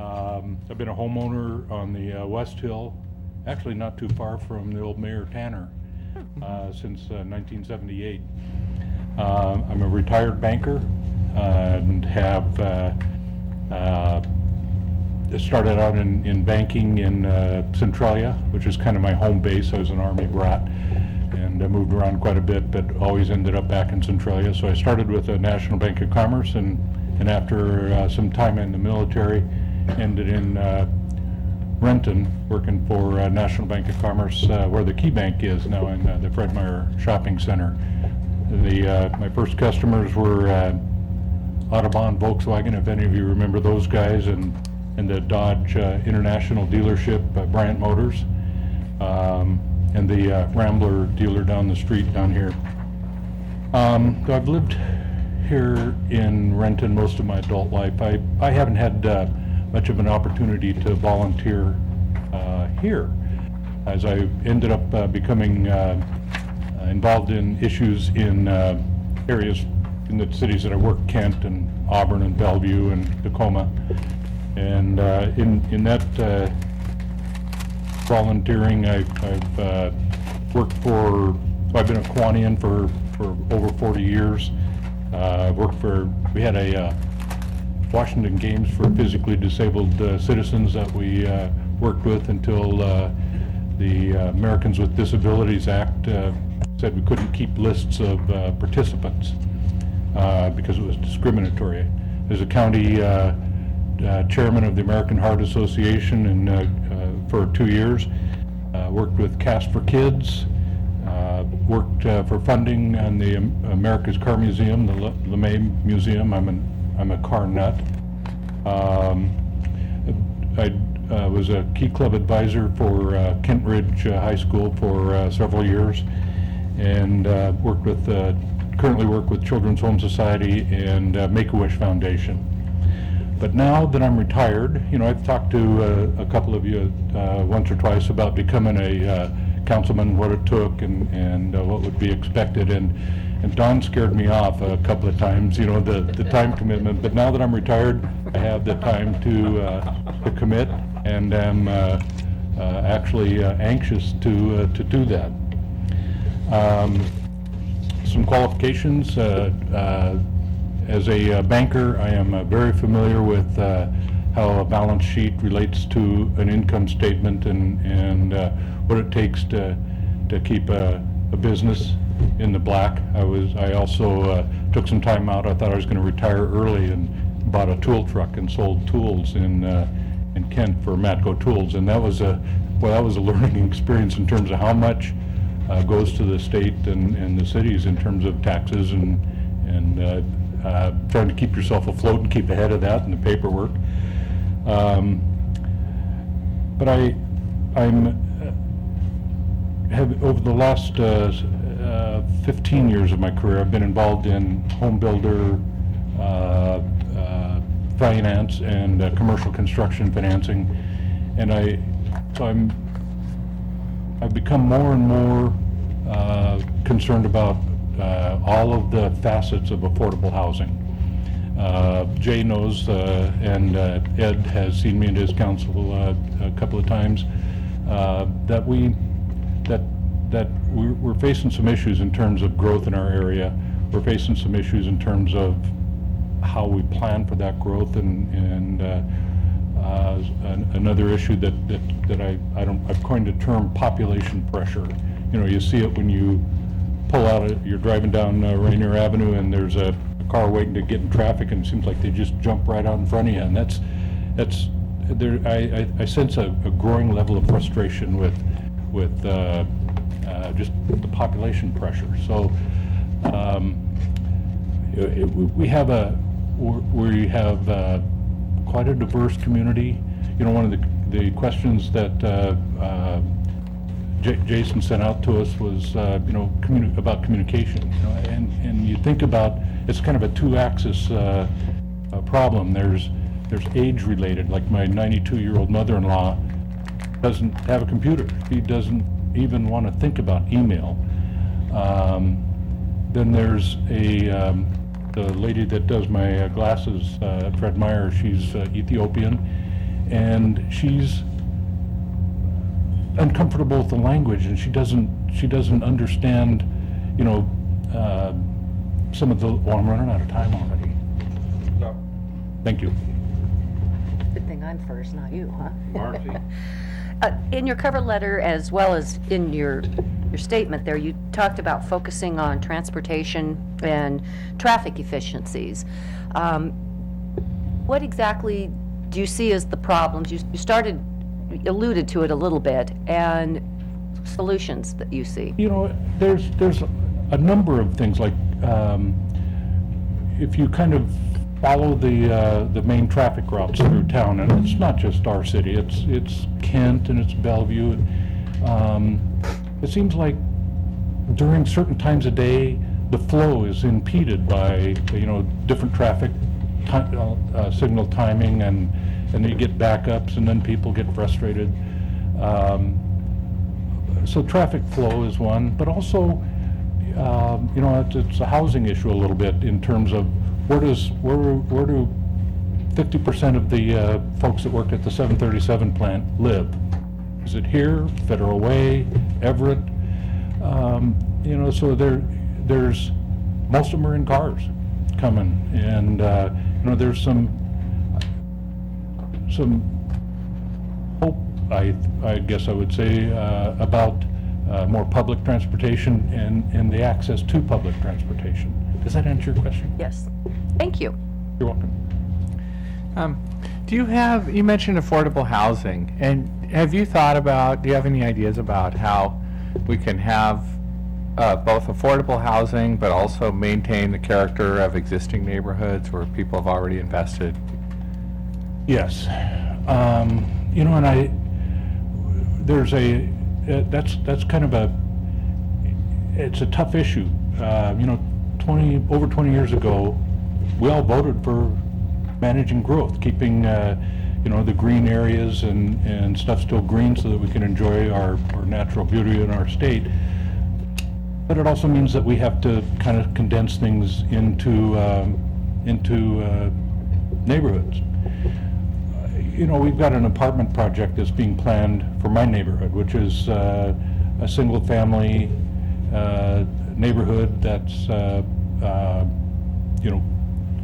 I've been a homeowner on the West Hill, actually not too far from the old Mayor Tanner, since 1978. I'm a retired banker and have started out in banking in Centralia, which is kind of my home base. I was an Army brat and I moved around quite a bit, but always ended up back in Centralia. So I started with the National Bank of Commerce, and after some time in the military, ended in Renton, working for National Bank of Commerce, where the Key Bank is now in the Fred Meyer Shopping Center. My first customers were Audubon, Volkswagen, if any of you remember those guys, and the Dodge International dealership, Bryant Motors, and the Rambler dealer down the street down here. So I've lived here in Renton most of my adult life. I haven't had much of an opportunity to volunteer here, as I ended up becoming involved in issues in areas in the cities that I work, Kent and Auburn and Bellevue and Tacoma. And in that volunteering, I've worked for, I've been a Kiwanian for over 40 years. We had a Washington Games for physically disabled citizens that we worked with until the Americans with Disabilities Act said we couldn't keep lists of participants because it was discriminatory. As a county chairman of the American Heart Association and for 2 years, worked with Cast for Kids, worked for funding on the America's Car Museum, the LeMay Museum. I'm a car nut. I was a Key Club advisor for Kent Ridge High School for several years, and currently work with Children's Home Society and Make-A-Wish Foundation. But now that I'm retired, I've talked to a couple of you once or twice about becoming a councilman, what it took and what would be expected, and Don scared me off a couple of times, the time commitment. But now that I'm retired, I have the time to commit, and am actually anxious to do that. Some qualifications. As a banker, I am very familiar with how a balance sheet relates to an income statement and what it takes to keep a business in the black. I also took some time out. I thought I was going to retire early and bought a tool truck and sold tools in Kent for Matco Tools, and that was a learning experience in terms of how much goes to the state and the cities in terms of taxes and trying to keep yourself afloat and keep ahead of that and the paperwork. But over the last 15 years of my career, I've been involved in home builder finance and commercial construction financing, and I've become more and more concerned about all of the facets of affordable housing. Jay knows, and Ed has seen me in his council a couple of times, that we're facing some issues in terms of growth in our area. We're facing some issues in terms of how we plan for that growth, and another issue that I've coined the term population pressure. You see it when you pull out, you're driving down Rainier Avenue and there's a car waiting to get in traffic, and it seems like they just jump right out in front of you, and that's there. I sense a growing level of frustration with just the population pressure. So we have quite a diverse community. One of the questions that Jason sent out to us was about communication. And you think about, it's kind of a two-axis problem. There's age related, like my 92-year-old mother-in-law doesn't have a computer. She doesn't even want to think about email. Then there's the lady that does my glasses, Fred Meyer. She's Ethiopian, and she's uncomfortable with the language, and she doesn't understand, you know, some of the, well, I'm running out of time already. No. Thank you. Good thing I'm first, not you, huh? Marcy? In your cover letter, as well as in your statement there, you talked about focusing on transportation and traffic efficiencies. What exactly do you see as the problems? You alluded to it a little bit, and solutions that you see. You know, there's a number of things, like if you kind of follow the main traffic routes through town, and it's not just our city, it's Kent and it's Bellevue. It seems like during certain times of day, the flow is impeded by, you know, different traffic signal timing, and then you get backups, and then people get frustrated. So traffic flow is one, but also, you know, it's a housing issue a little bit in terms of where do 50% of the folks that work at the 737 plant live? Is it here, Federal Way, Everett? You know, so there's, most of them are in cars coming, and you know, there's some hope, I guess I would say, about more public transportation and the access to public transportation. Does that answer your question? Yes. Thank you. You're welcome. Do you mentioned affordable housing, and do you have any ideas about how we can have both affordable housing, but also maintain the character of existing neighborhoods where people have already invested? Yes. You know, and that's kind of it's a tough issue. You know, over 20 years ago, we all voted for managing growth, keeping, you know, the green areas and stuff still green so that we can enjoy our natural beauty in our state. But it also means that we have to kind of condense things into neighborhoods. You know, we've got an apartment project that's being planned for my neighborhood, which is a single-family neighborhood that's, you know,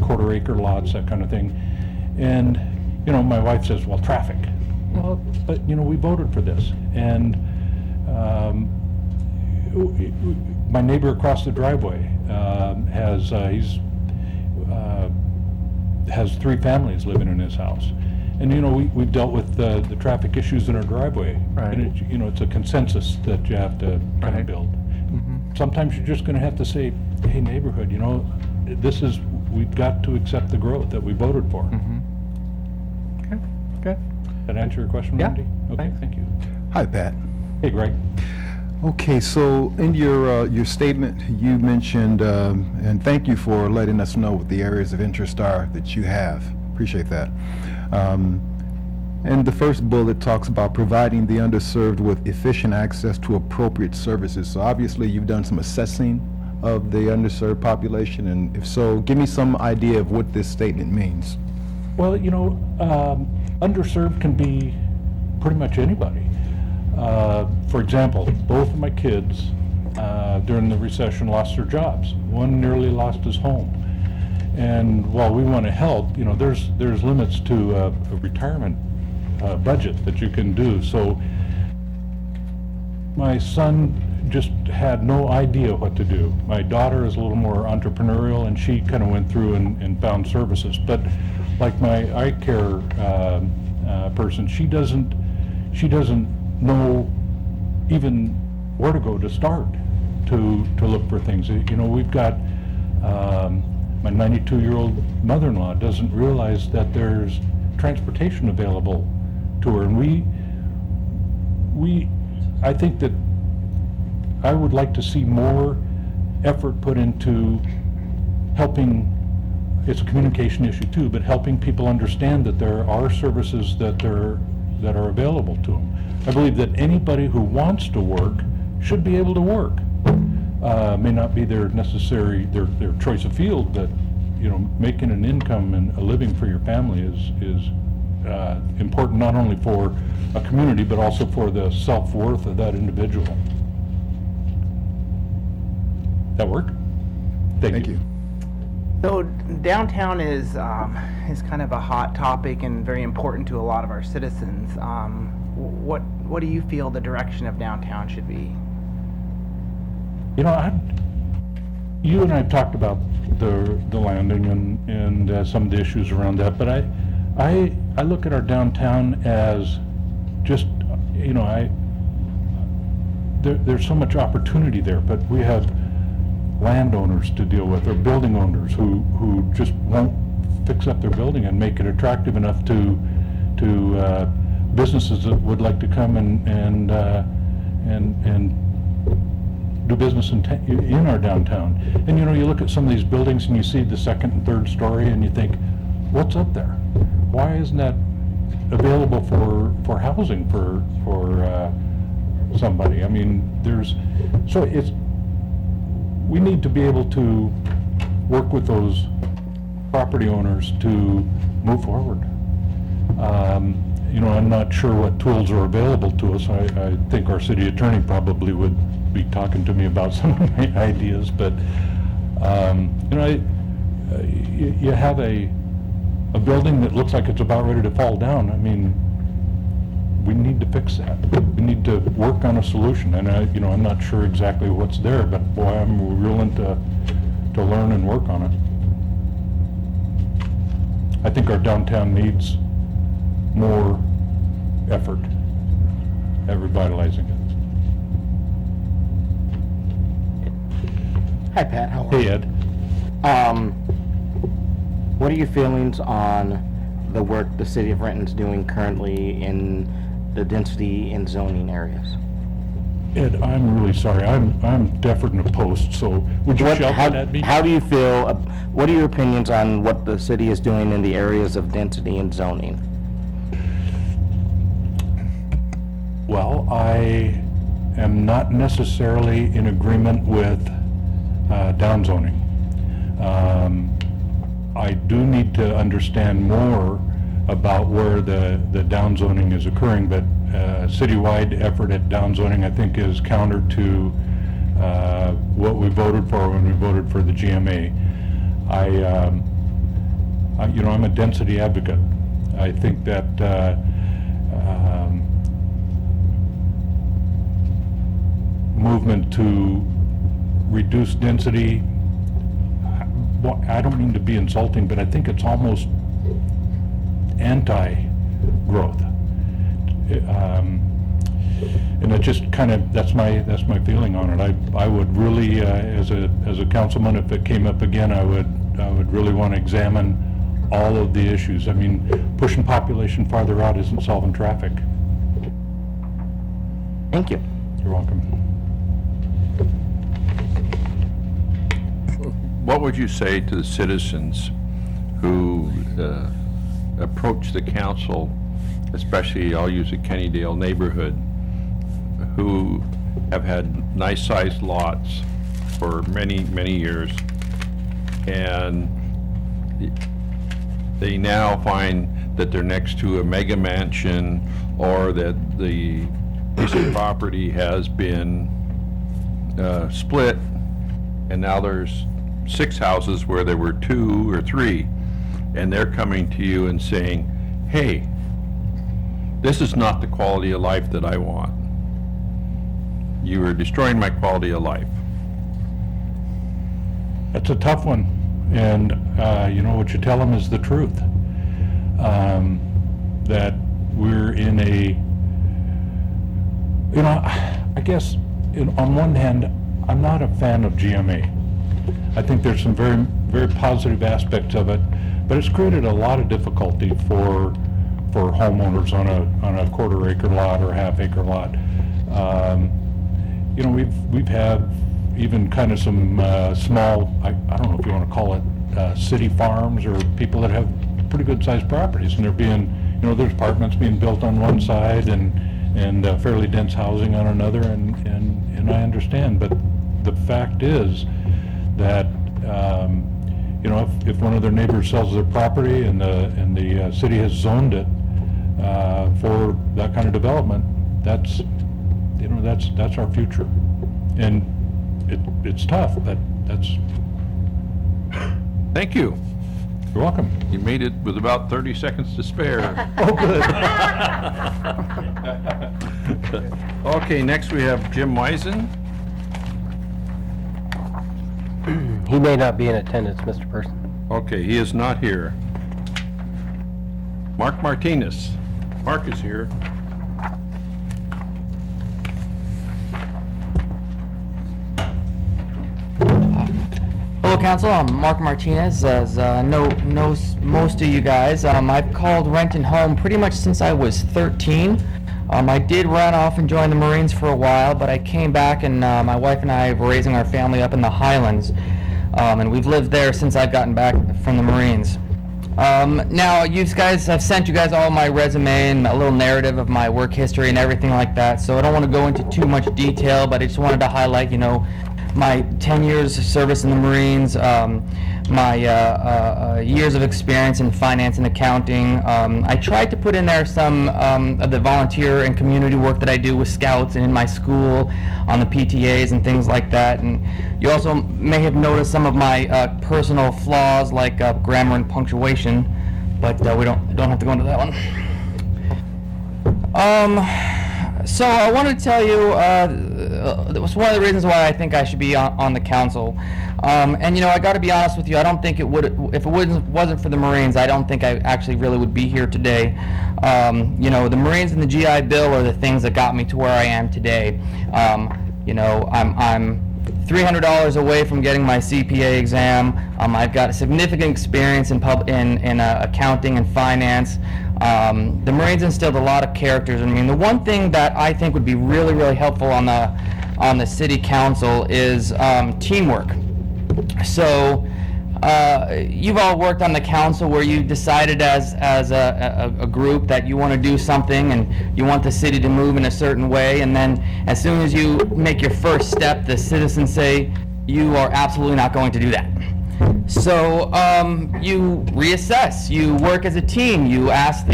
quarter-acre lots, that kind of thing. And, you know, my wife says, well, traffic. Well, but, you know, we voted for this. And my neighbor across the driveway has 3 families living in his house. And, you know, we've dealt with the traffic issues in our driveway. Right. And, you know, it's a consensus that you have to kind Right. of build. Mm-hmm. Sometimes you're just going to have to say, hey, neighborhood, you know, we've got to accept the growth that we voted for. Mm-hmm. Okay, good. That answer your question, Yeah, Randy? Okay, thanks. thank you. Hi, Pat. Hey, Greg. Okay, so in your statement, you mentioned, and thank you for letting us know what the areas of interest are that you have. Appreciate that. And the first bullet talks about providing the underserved with efficient access to appropriate services. So obviously, you've done some assessing of the underserved population, and if so, give me some idea of what this statement means. Well, you know, underserved can be pretty much anybody. For example, both of my kids during the recession lost their jobs. One nearly lost his home. And while we want to help, you know, there's limits to a retirement budget that you can do. So my son just had no idea what to do. My daughter is a little more entrepreneurial, and she kind of went through and found services. But like my eye care person, she doesn't know even where to go to start to look for things. You know, we've got my 92-year-old mother-in-law doesn't realize that there's transportation available to her, and I think that I would like to see more effort put into helping. It's a communication issue too, but helping people understand that there are services that are available to them. I believe that anybody who wants to work should be able to work. May not be their choice of field, but, you know, making an income and a living for your family is important not only for a community, but also for the self-worth of that individual. That work? Thank you. So downtown is kind of a hot topic and very important to a lot of our citizens. What do you feel the direction of downtown should be? You know, you and I have talked about the landing and some of the issues around that, but I look at our downtown as just, you know, there's so much opportunity there, but we have landowners to deal with, or building owners who just won't fix up their building and make it attractive enough to businesses that would like to come and do business in our downtown. And you know, you look at some of these buildings and you see the second and third story and you think, what's up there? Why isn't that available for housing for somebody? I mean, we need to be able to work with those property owners to move forward. You know, I'm not sure what tools are available to us. I think our city attorney probably would be talking to me about some of my ideas, but you know, you have a building that looks like it's about ready to fall down. I mean, we need to fix that. We need to work on a solution, and you know, I'm not sure exactly what's there, but boy, I'm willing to learn and work on it. I think our downtown needs more effort at revitalizing it. Hi, Pat. How are you? Hey, Ed. What are your feelings on the work the city of Renton's doing currently in the density and zoning areas? Ed, I'm really sorry. I'm deaf and opposed, so would you shout that at me? How do you feel, what are your opinions on what the city is doing in the areas of density and zoning? Well, I am not necessarily in agreement with downzoning. I do need to understand more about where the downzoning is occurring, but citywide effort at downzoning, I think, is counter to what we voted for when we voted for the GMA. You know, I'm a density advocate. I think that movement to reduce density, well, I don't mean to be insulting, but I think it's almost anti-growth. And it just kind of, that's my feeling on it. I would really, as a councilman, if it came up again, I would really want to examine all of the issues. I mean, pushing population farther out isn't solving traffic. Thank you. You're welcome. What would you say to the citizens who approach the council, especially I'll use the Kennydale neighborhood, who have had nice-sized lots for many, many years, and they now find that they're next to a mega mansion, or that the piece of property has been split, and now there's 6 houses where there were 2 or 3, and they're coming to you and saying, hey, this is not the quality of life that I want. You are destroying my quality of life. That's a tough one, and you know, what you tell them is the truth. That we're in a, you know, I guess on one hand, I'm not a fan of GMA. I think there's some very, very positive aspects of it, but it's created a lot of difficulty for homeowners on a quarter-acre lot or half-acre lot. You know, we've had even kind of some small, I don't know if you want to call it city farms, or people that have pretty good-sized properties, and they're being, you know, there's apartments being built on one side and fairly dense housing on another, and I understand, but the fact is that you know, if one of their neighbors sells their property and the city has zoned it, for that kind of development, that's, you know, that's our future. And it's tough, but that's, Thank you. you're welcome. You made it with about 30 seconds to spare. Oh, good. Okay, next we have Jim Wisen. He may not be in attendance, Mr. Person. Okay, he is not here. Mark Martinez. Mark is here. Hello, Council. I'm Mark Martinez. As knows most of you guys, I've called Renton home pretty much since I was 13. I did run off and join the Marines for a while, but I came back, and my wife and I were raising our family up in the Highlands, and we've lived there since I've gotten back from the Marines. Now, you guys, I've sent you guys all my resume and a little narrative of my work history and everything like that, so I don't want to go into too much detail, but I just wanted to highlight, you know, my 10 years of service in the Marines, my years of experience in finance and accounting. I tried to put in there some of the volunteer and community work that I do with Scouts and in my school on the PTAs and things like that. And you also may have noticed some of my personal flaws like grammar and punctuation, but we don't have to go into that one. So I want to tell you, that was one of the reasons why I think I should be on the council. And you know, I got to be honest with you, I don't think it would, if it wasn't for the Marines, I don't think I actually really would be here today. You know, the Marines and the GI Bill are the things that got me to where I am today. You know, I'm $300 away from getting my CPA exam. I've got a significant experience in accounting and finance. The Marines instilled a lot of characters in me. And the one thing that I think would be really, really helpful on the city council is teamwork. So you've all worked on the council where you decided as a group that you want to do something and you want the city to move in a certain way, and then as soon as you make your first step, the citizens say you are absolutely not going to do that. So you reassess, you work as a team, you ask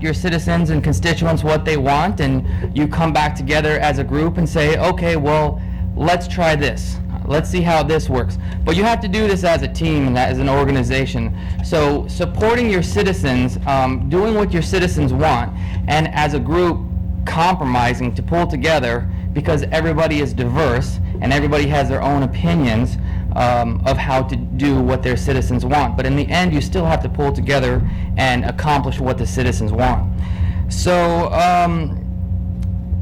your citizens and constituents what they want, and you come back together as a group and say, okay, well, let's try this. Let's see how this works. But you have to do this as a team and as an organization. So supporting your citizens, doing what your citizens want, and as a group compromising to pull together because everybody is diverse and everybody has their own opinions of how to do what their citizens want. But in the end, you still have to pull together and accomplish what the citizens want. So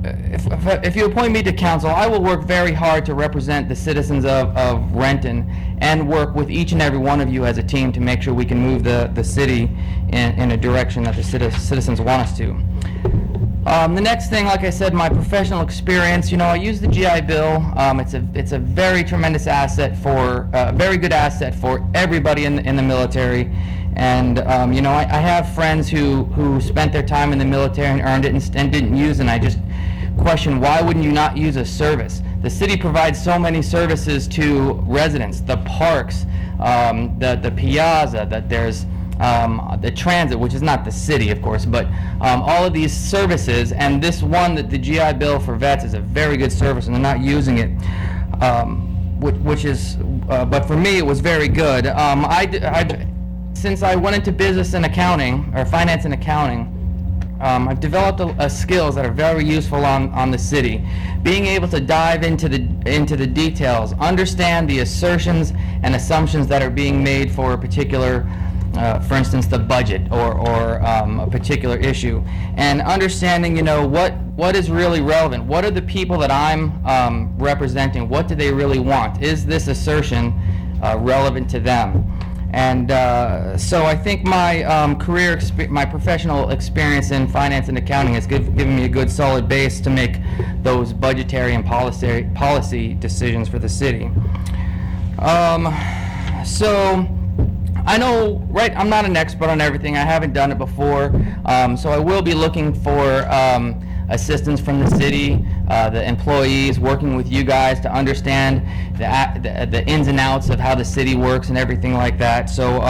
if you appoint me to council, I will work very hard to represent the citizens of Renton and work with each and every one of you as a team to make sure we can move the city in a direction that the citizens want us to. The next thing, like I said, my professional experience, you know, I use the GI Bill. It's a very tremendous asset for, very good asset for everybody in the military. And, you know, I have friends who spent their time in the military and earned it and didn't use it, and I just question, why wouldn't you not use a service? The city provides so many services to residents, the parks, the piazza, that there's the transit, which is not the city, of course, but all of these services, and this one, that the GI Bill for vets, is a very good service, and they're not using it, which is, but for me, it was very good. Since I went into business and accounting, or finance and accounting, I've developed skills that are very useful on the city. Being able to dive into the details, understand the assertions and assumptions that are being made for a particular, for instance, the budget or a particular issue, and understanding, you know, what is really relevant. What are the people that I'm representing? What do they really want? Is this assertion relevant to them? And so I think my my professional experience in finance and accounting has given me a good solid base to make those budgetary and policy decisions for the city. So I know, right, I'm not an expert on everything. I haven't done it before. So I will be looking for assistance from the city, the employees, working with you guys to understand the ins and outs of how the city works and everything like that. So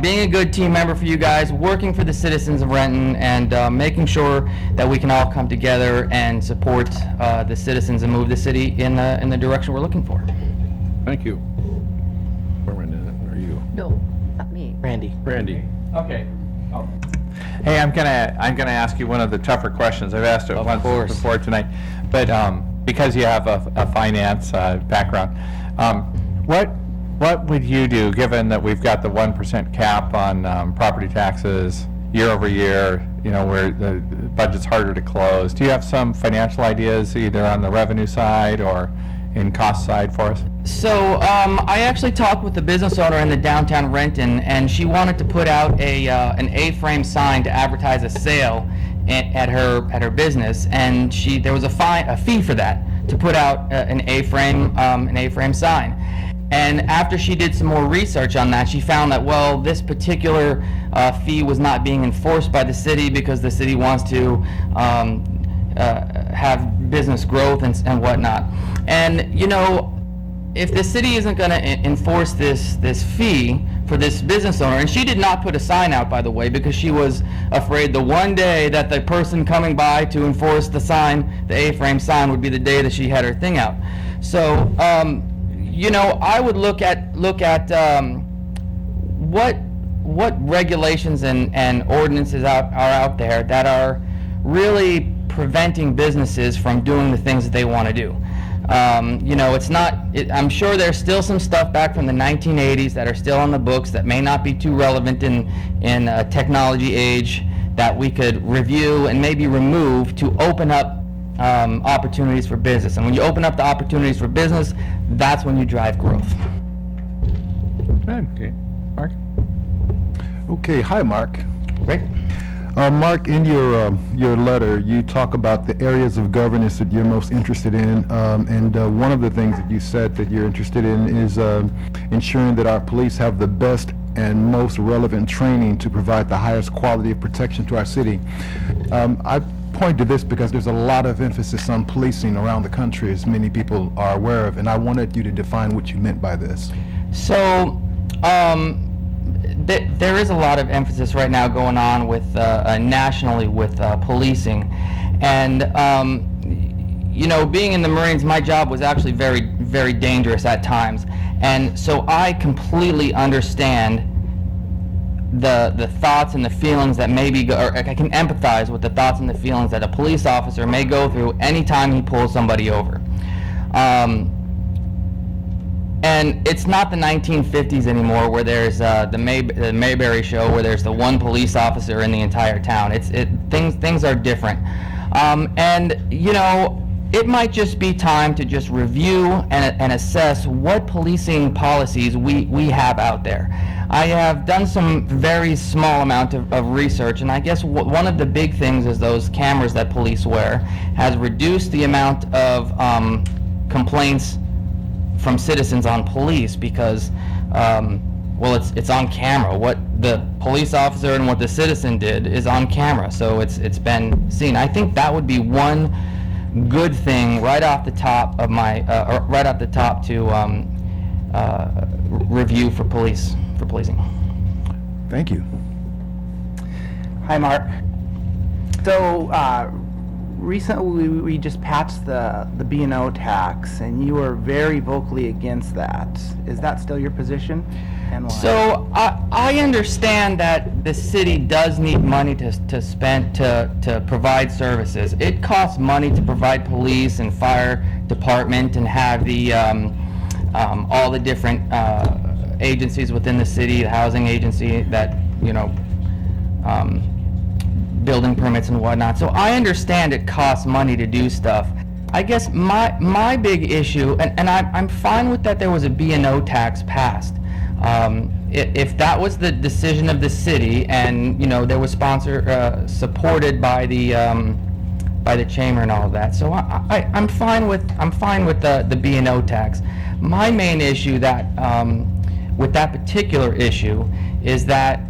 being a good team member for you guys, working for the citizens of Renton, and making sure that we can all come together and support the citizens and move the city in the direction we're looking for. Thank you. Are you? No, not me. Randy. Randy? Okay. Hey, I'm gonna ask you one of the tougher questions. I've asked it Of once course. before tonight, but because you have a finance background, what would you do, given that we've got the 1% cap on property taxes year over year, you know, where the budget's harder to close? Do you have some financial ideas either on the revenue side or in cost side for us? So I actually talked with the business owner in the downtown Renton, and she wanted to put out an A-frame sign to advertise a sale at her business, and there was a fee for that to put out an A-frame sign. And after she did some more research on that, she found that, well, this particular fee was not being enforced by the city because the city wants to have business growth and whatnot. And, you know, if the city isn't going to enforce this fee for this business owner, and she did not put a sign out, by the way, because she was afraid the one day that the person coming by to enforce the sign, the A-frame sign, would be the day that she had her thing out. So, you know, I would look at what regulations and ordinances are out there that are really preventing businesses from doing the things that they want to do. You know, I'm sure there's still some stuff back from the 1980s that are still on the books that may not be too relevant in a technology age that we could review and maybe remove to open up opportunities for business. And when you open up the opportunities for business, that's when you drive growth. Good. Okay. Mark? Okay, hi, Mark. Great. Mark, in your letter, you talk about the areas of governance that you're most interested in, and one of the things that you said that you're interested in is ensuring that our police have the best and most relevant training to provide the highest quality of protection to our city. I point to this because there's a lot of emphasis on policing around the country, as many people are aware of, and I wanted you to define what you meant by this. So, there is a lot of emphasis right now going on with nationally with policing, and you know, being in the Marines, my job was actually very, very dangerous at times, and so I completely understand the thoughts and the feelings that maybe or I can empathize with the thoughts and the feelings that a police officer may go through anytime he pulls somebody over. And it's not the 1950s anymore where there's the Mayberry show where there's the one police officer in the entire town. Things are different. And, you know, it might just be time to just review and assess what policing policies we have out there. I have done some very small amount of research, and I guess one of the big things is those cameras that police wear has reduced the amount of complaints from citizens on police because, well, it's on camera. What the police officer and what the citizen did is on camera, so it's been seen. I think that would be one good thing right off the top of my right off the top to review for policing. Thank you. Hi, Mark. So, recently we just passed the B&O tax, and you were very vocally against that. Is that still your position, and why? So I understand that the city does need money to spend to provide services. It costs money to provide police and fire department and have the all the different agencies within the city, the housing agency that, you know, building permits and whatnot. So I understand it costs money to do stuff. I guess my big issue, and I'm fine with that there was a B&O tax passed. If that was the decision of the city, and you know there was supported by the chamber and all of that, so I'm fine with the B&O tax. My main issue with that particular issue is that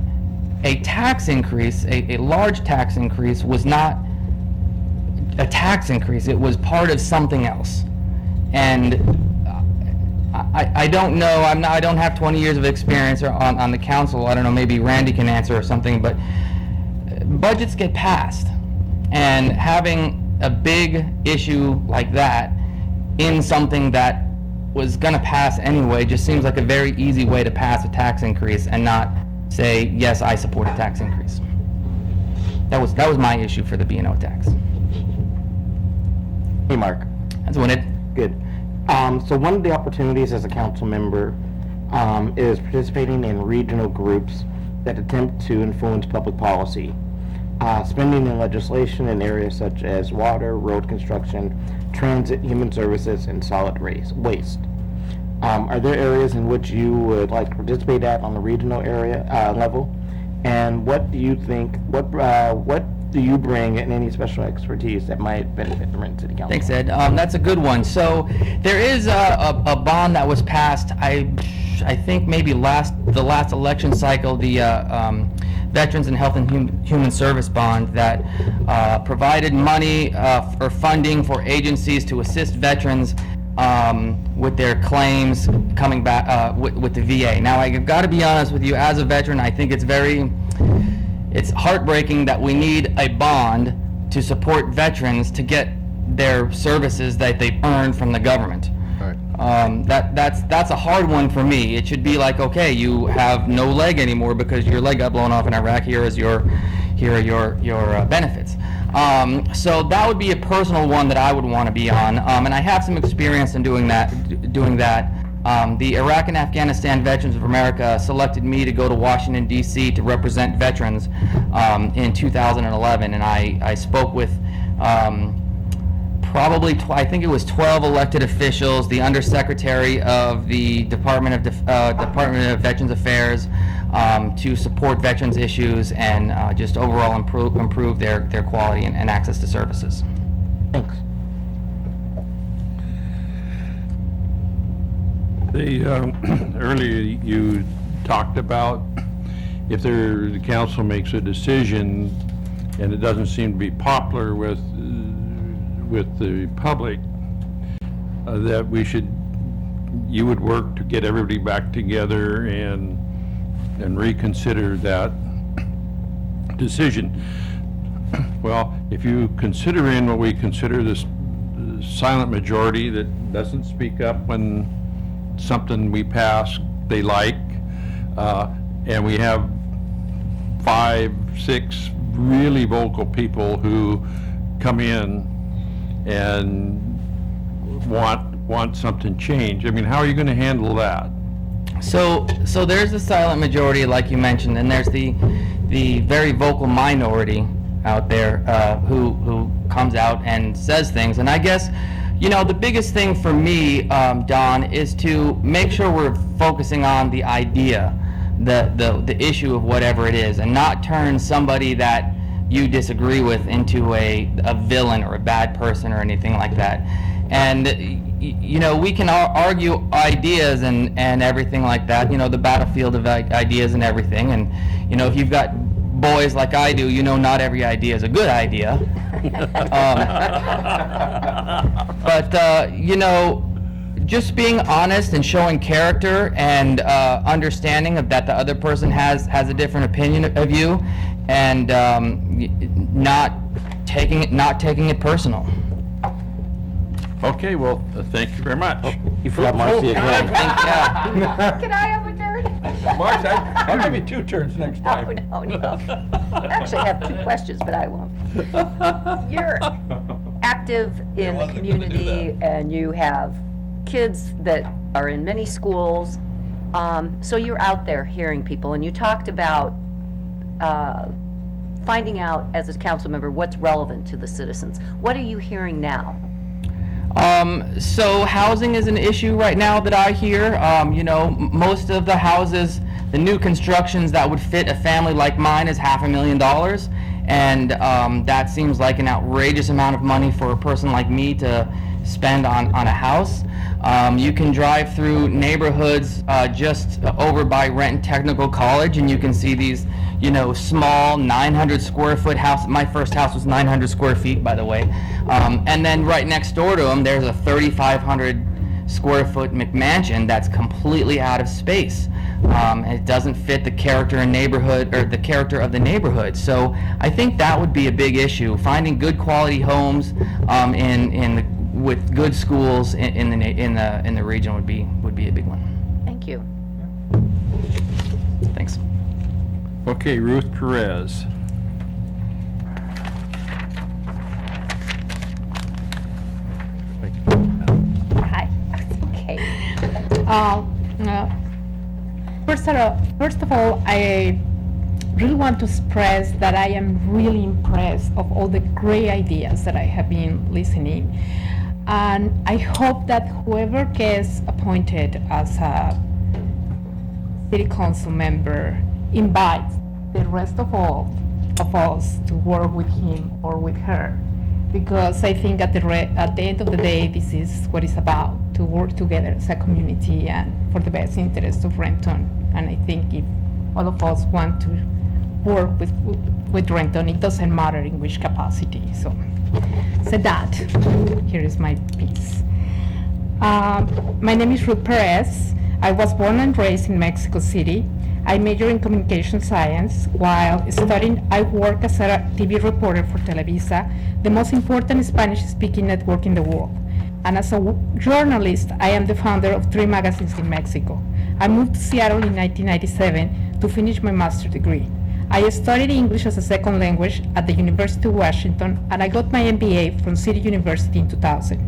a tax increase, a large tax increase, was not a tax increase. It was part of something else. And I don't know, I don't have 20 years of experience on the council. I don't know, maybe Randy can answer or something, but budgets get passed. And having a big issue like that in something that was gonna pass anyway just seems like a very easy way to pass a tax increase and not say, yes, I support a tax increase. That was my issue for the B&O tax. Hey, Mark. That's what it. Good. So one of the opportunities as a council member is participating in regional groups that attempt to influence public policy. Spending in legislation in areas such as water, road construction, transit, human services, and solid waste. Are there areas in which you would like to participate at on the regional area level? And what do you think, what do you bring and any special expertise that might benefit the Renton City Council? Thanks, Ed. That's a good one. So there is a bond that was passed, I think maybe the last election cycle, the Veterans and Health and Human Service Bond that provided money or funding for agencies to assist veterans with their claims coming back with the VA. Now, I've got to be honest with you, as a veteran, I think it's heartbreaking that we need a bond to support veterans to get their services that they've earned from the government. Right. That's a hard one for me. It should be like, okay, you have no leg anymore because your leg got blown off in Iraq. Here are your benefits. So that would be a personal one that I would want to be on, and I have some experience in doing that. The Iraq and Afghanistan Veterans of America selected me to go to Washington, D.C. to represent veterans in 2011, and I spoke with probably, I think it was 12 elected officials, the undersecretary of the Department of Veterans Affairs, to support veterans issues and just overall improve their quality and access to services. Thanks. Earlier you talked about if the council makes a decision and it doesn't seem to be popular with the public, that you would work to get everybody back together and reconsider that decision. Well, if you consider in what we consider this silent majority that doesn't speak up when something we pass they like, and we have 5, 6 really vocal people who come in and want something changed. I mean, how are you going to handle that? So there's the silent majority, like you mentioned, and there's the very vocal minority out there who comes out and says things. And I guess, the biggest thing for me, Don, is to make sure we're focusing on the idea, the issue of whatever it is, and not turn somebody that you disagree with into a villain or a bad person or anything like that. And we can argue ideas and everything like that, the battlefield of ideas and everything. And if you've got boys like I do, not every idea is a good idea. But just being honest and showing character and understanding of that the other person has a different opinion of you, and not taking it personal. Okay, well, thank you very much. You forgot Marcy again. Can I have a turn? Mark, I'll give you 2 turns next No. Actually, I have 2 questions, but I won't. You're active in the community, and you have kids that are in many schools. So you're out there hearing people, and you talked about finding out as a council member what's relevant to the citizens. What are you hearing now? So housing is an issue right now that I hear. Most of the houses, the new constructions that would fit a family like mine is $500,000, and that seems like an outrageous amount of money for a person like me to spend on a house. You can drive through neighborhoods just over by Renton Technical College, and you can see these, small 900 square foot house. My first house was 900 square feet, by the way. And then right next door to them, there's a 3,500 square foot McMansion that's completely out of space. It doesn't fit the character and neighborhood, or the character of the neighborhood. So I think that would be a big issue. Finding good quality homes with good schools in the region would be a big one. Thank you. Thanks. Okay, Ruth Perez. Hi. Okay. First of all, I really want to express that I am really impressed of all the great ideas that I have been listening. And I hope that whoever gets appointed as a city council member invites the rest of all of us to work with him or with her. Because I think at the end of the day, this is what it's about, to work together as a community and for the best interest of Renton. And I think if all of us want to work with Renton, it doesn't matter in which capacity. So that, here is my piece. My name is Ruth Perez. I was born and raised in Mexico City. I majored in communication science. While studying, I worked as a TV reporter for Televisa, the most important Spanish-speaking network in the world. And as a journalist, I am the founder of 3 magazines in Mexico. I moved to Seattle in 1997 to finish my master's degree. I studied English as a second language at the University of Washington, and I got my MBA from City University in 2000.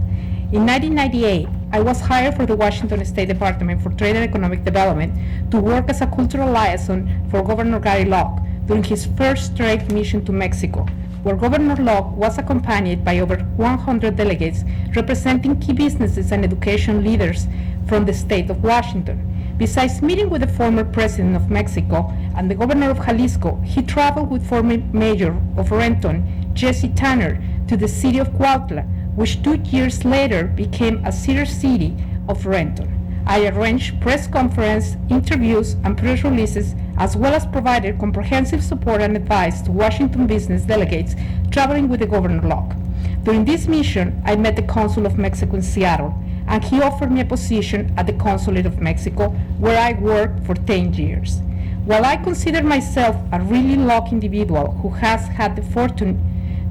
In 1998, I was hired for the Washington State Department for Trade and Economic Development to work as a cultural liaison for Governor Gary Locke during his first trade mission to Mexico, where Governor Locke was accompanied by over 100 delegates representing key businesses and education leaders from the state of Washington. Besides meeting with the former president of Mexico and the governor of Jalisco, he traveled with former mayor of Renton, Jesse Tanner, to the city of Cuautla, which 2 years later became a sister city of Renton. I arranged press conference, interviews, and press releases, as well as provided comprehensive support and advice to Washington business delegates traveling with the Governor Locke. During this mission, I met the Consul of Mexico in Seattle, and he offered me a position at the Consulate of Mexico, where I worked for 10 years. While I consider myself a really lucky individual who has had the fortune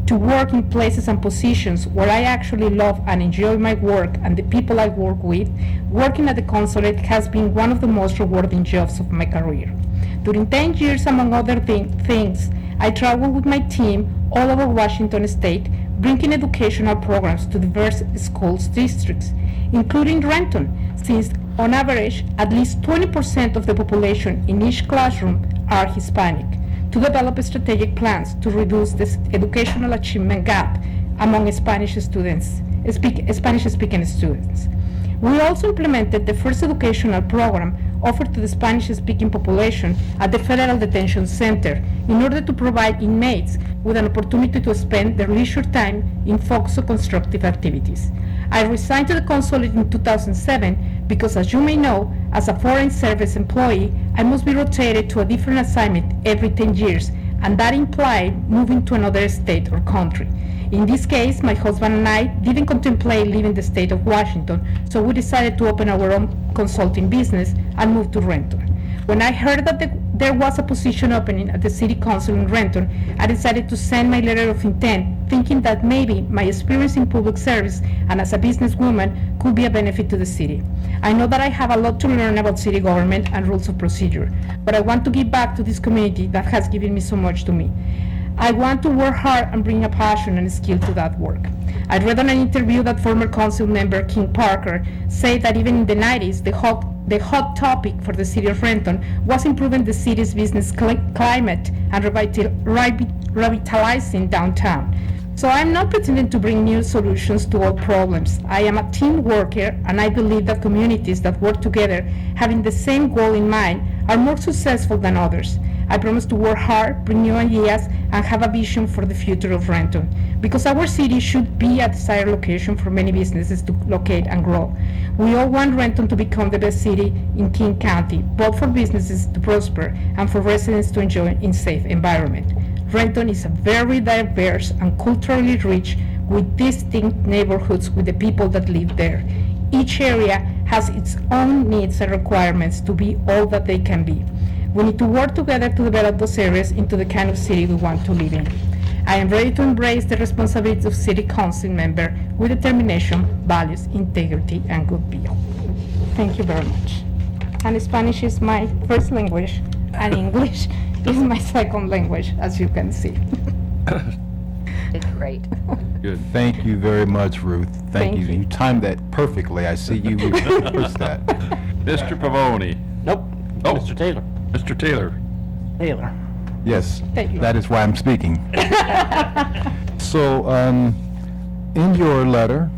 to work in places and positions where I actually love and enjoy my work and the people I work with, working at the consulate has been one of the most rewarding jobs of my career. During 10 years, among other things, I traveled with my team all over Washington state, bringing educational programs to diverse schools districts, including Renton, since on average, at least 20% of the population in each classroom are Hispanic, to develop strategic plans to reduce this educational achievement gap among Spanish-speaking students. We also implemented the first educational program offered to the Spanish-speaking population at the Federal Detention Center in order to provide inmates with an opportunity to spend their leisure time in focused constructive activities. I resigned to the consulate in 2007 because, as you may know, as a foreign service employee, I must be rotated to a different assignment every 10 years, and that implied moving to another state or country. In this case, my husband and I didn't contemplate leaving the state of Washington, so we decided to open our own consulting business and move to Renton. When I heard that there was a position opening at the City Council in Renton, I decided to send my letter of intent, thinking that maybe my experience in public service and as a businesswoman could be a benefit to the city. I know that I have a lot to learn about city government and rules of procedure, but I want to give back to this community that has given me so much to me. I want to work hard and bring a passion and skill to that work. I read on an interview that former council member King Parker said that even in the 90s, the hot topic for the city of Renton was improving the city's business climate and revitalizing downtown. So I'm not pretending to bring new solutions to all problems. I am a team worker, and I believe that communities that work together, having the same goal in mind, are more successful than others. I promise to work hard, bring new ideas, and have a vision for the future of Renton, because our city should be a desired location for many businesses to locate and grow. We all want Renton to become the best city in King County, both for businesses to prosper and for residents to enjoy in safe environment. Renton is a very diverse and culturally rich with distinct neighborhoods with the people that live there. each area has its own needs and requirements to be all that they can be. We need to work together to develop those areas into the kind of city we want to live in. I am ready to embrace the responsibilities of city council member with determination, values, integrity, and goodwill. Thank you very much. And Spanish is my first language, and English is my second language, as you can see. It's great. Good. Thank you very much, Ruth. Thank you. You timed that perfectly. I see you rehearsed that. Mr. Pavoni. Nope. Oh. Mr. Taylor. Mr. Taylor. Taylor. Yes, Thank you. that is why I'm speaking. So, in your letter,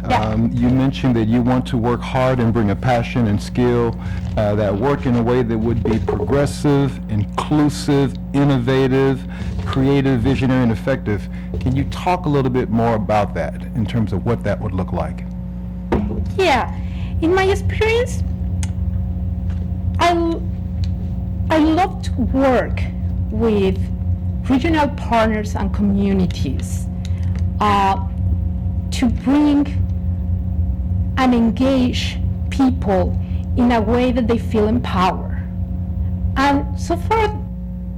Yeah. you mentioned that you want to work hard and bring a passion and skill that work in a way that would be progressive, inclusive, innovative, creative, visionary, and effective. Can you talk a little bit more about that in terms of what that would look like? Yeah, in my experience, I love to work with regional partners and communities to bring and engage people in a way that they feel empowered. And so far,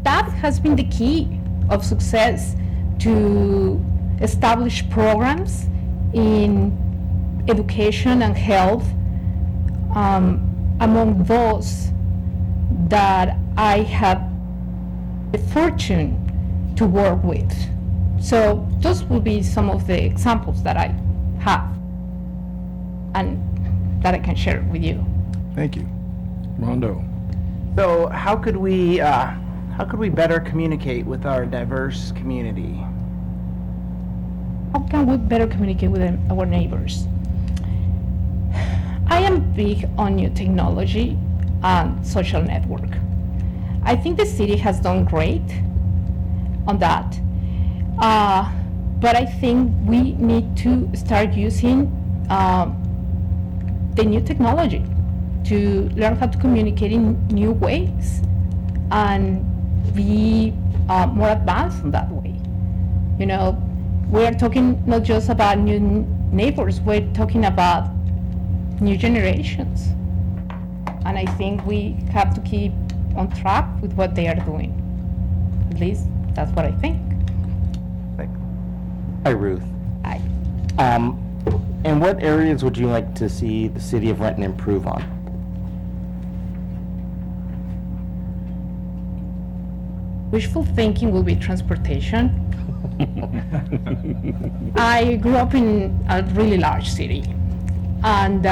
that has been the key of success to establish programs in education and health among those that I had the fortune to work with. So those will be some of the examples that I have and that I can share with you. Thank you. Rondo. So how could we better communicate with our diverse community? How can we better communicate with our neighbors? I am big on new technology and social network. I think the city has done great on that. But I think we need to start using the new technology to learn how to communicate in new ways and be more advanced in that way. You know, we're talking not just about new neighbors, we're talking about new generations. And I think we have to keep on track with what they are doing. At least that's what I think. Hi, Ruth. I, In what areas would you like to see the city of Renton improve on? wishful thinking will be transportation. I grew up in a really large city, and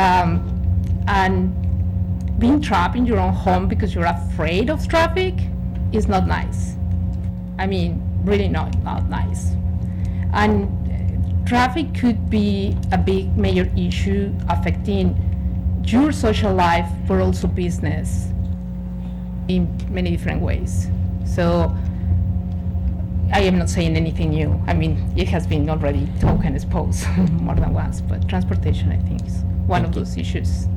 being trapped in your own home because you're afraid of traffic is not nice. I mean, really not nice. And traffic could be a big major issue affecting your social life, but also business in many different ways. So I am not saying anything new. I mean, it has been already talked and exposed more than once, but transportation, I think, is one of those issues.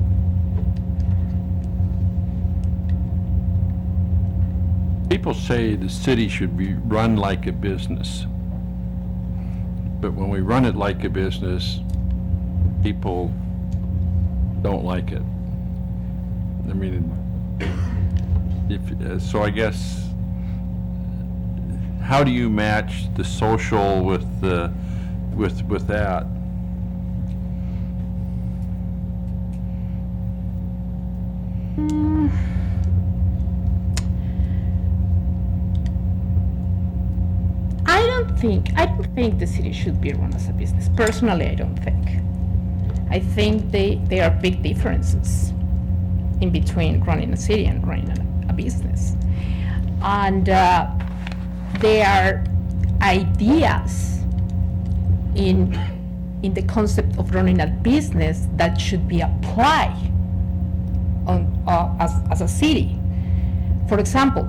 People say the city should be run like a business. But when we run it like a business, people don't like it. I mean, so I guess, how do you match the social with that? I don't think the city should be run as a business. Personally, I don't think. I think there are big differences in between running a city and running a business. And there are ideas in the concept of running a business that should be applied on as a city. For example,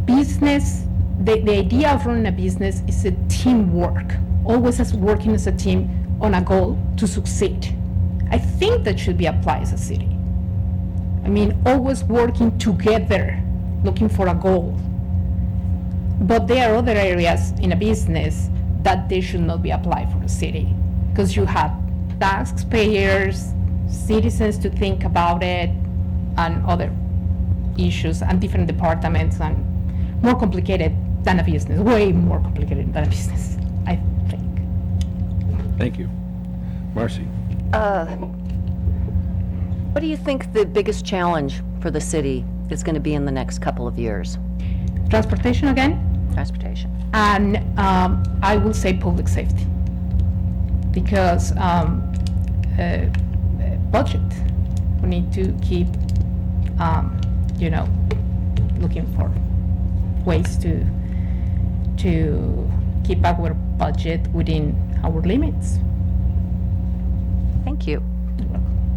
business. The idea of running a business is a teamwork, always as working as a team on a goal to succeed. I think that should be applied as a city. I mean, always working together, looking for a goal. But there are other areas in a business that they should not be applied for the city, because you have taxpayers citizens to think about it and other issues and different departments and more complicated than a business, way more complicated than a business, I think. Thank you. Marcy? What do you think the biggest challenge for the city is going to be in the next couple of years? Transportation again, Transportation. and I will say public safety. Because budget, we need to keep, looking for ways to keep our budget within our limits. Thank you.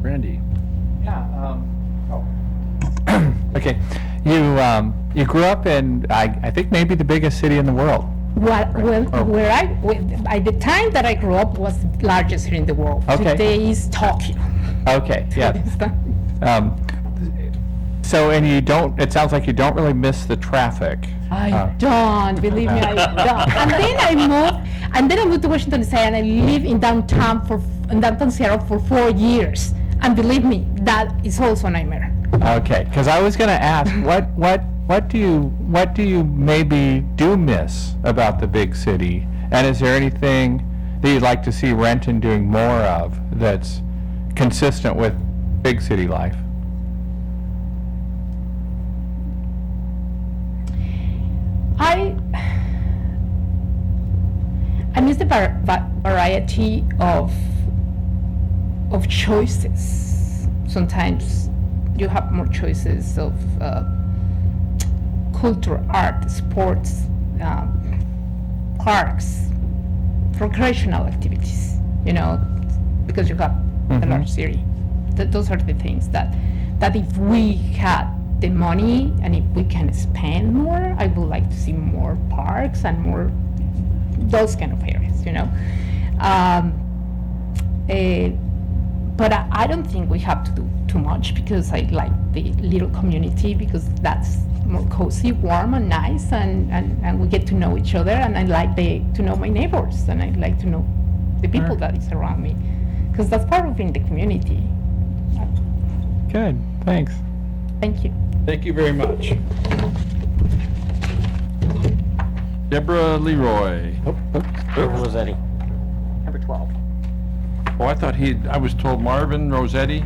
Randy? Yeah, okay. You grew up in, I think maybe the biggest city in the world. At the time that I grew up was the largest here in the world. Okay. Today is Tokyo. Okay, yeah. So, and you don't, it sounds like you don't really miss the traffic. I don't, believe me, I don't. And then I moved to Washington D.C. and I lived in downtown Seattle for 4 years. And believe me, that is also a nightmare. Okay, because I was going to ask, what do you maybe do miss about the big city? And is there anything that you'd like to see Renton doing more of that's consistent with big city life? I miss the variety of choices. Sometimes you have more choices of culture, art, sports, parks, recreational activities, because you have a large city. Those are the things that if we had the money and if we can spend more, I would like to see more parks and more those kind of areas, But I don't think we have to do too much because I like the little community because that's more cozy, warm, and nice, and we get to know each other, and I like to know my neighbors, and I like to know the people that is around me, because that's part of being the community. Good, thanks. Thank you. Thank you very much. Deborah Leroy. Rossetti. Number 12. Oh, I was told Marvin Rossetti.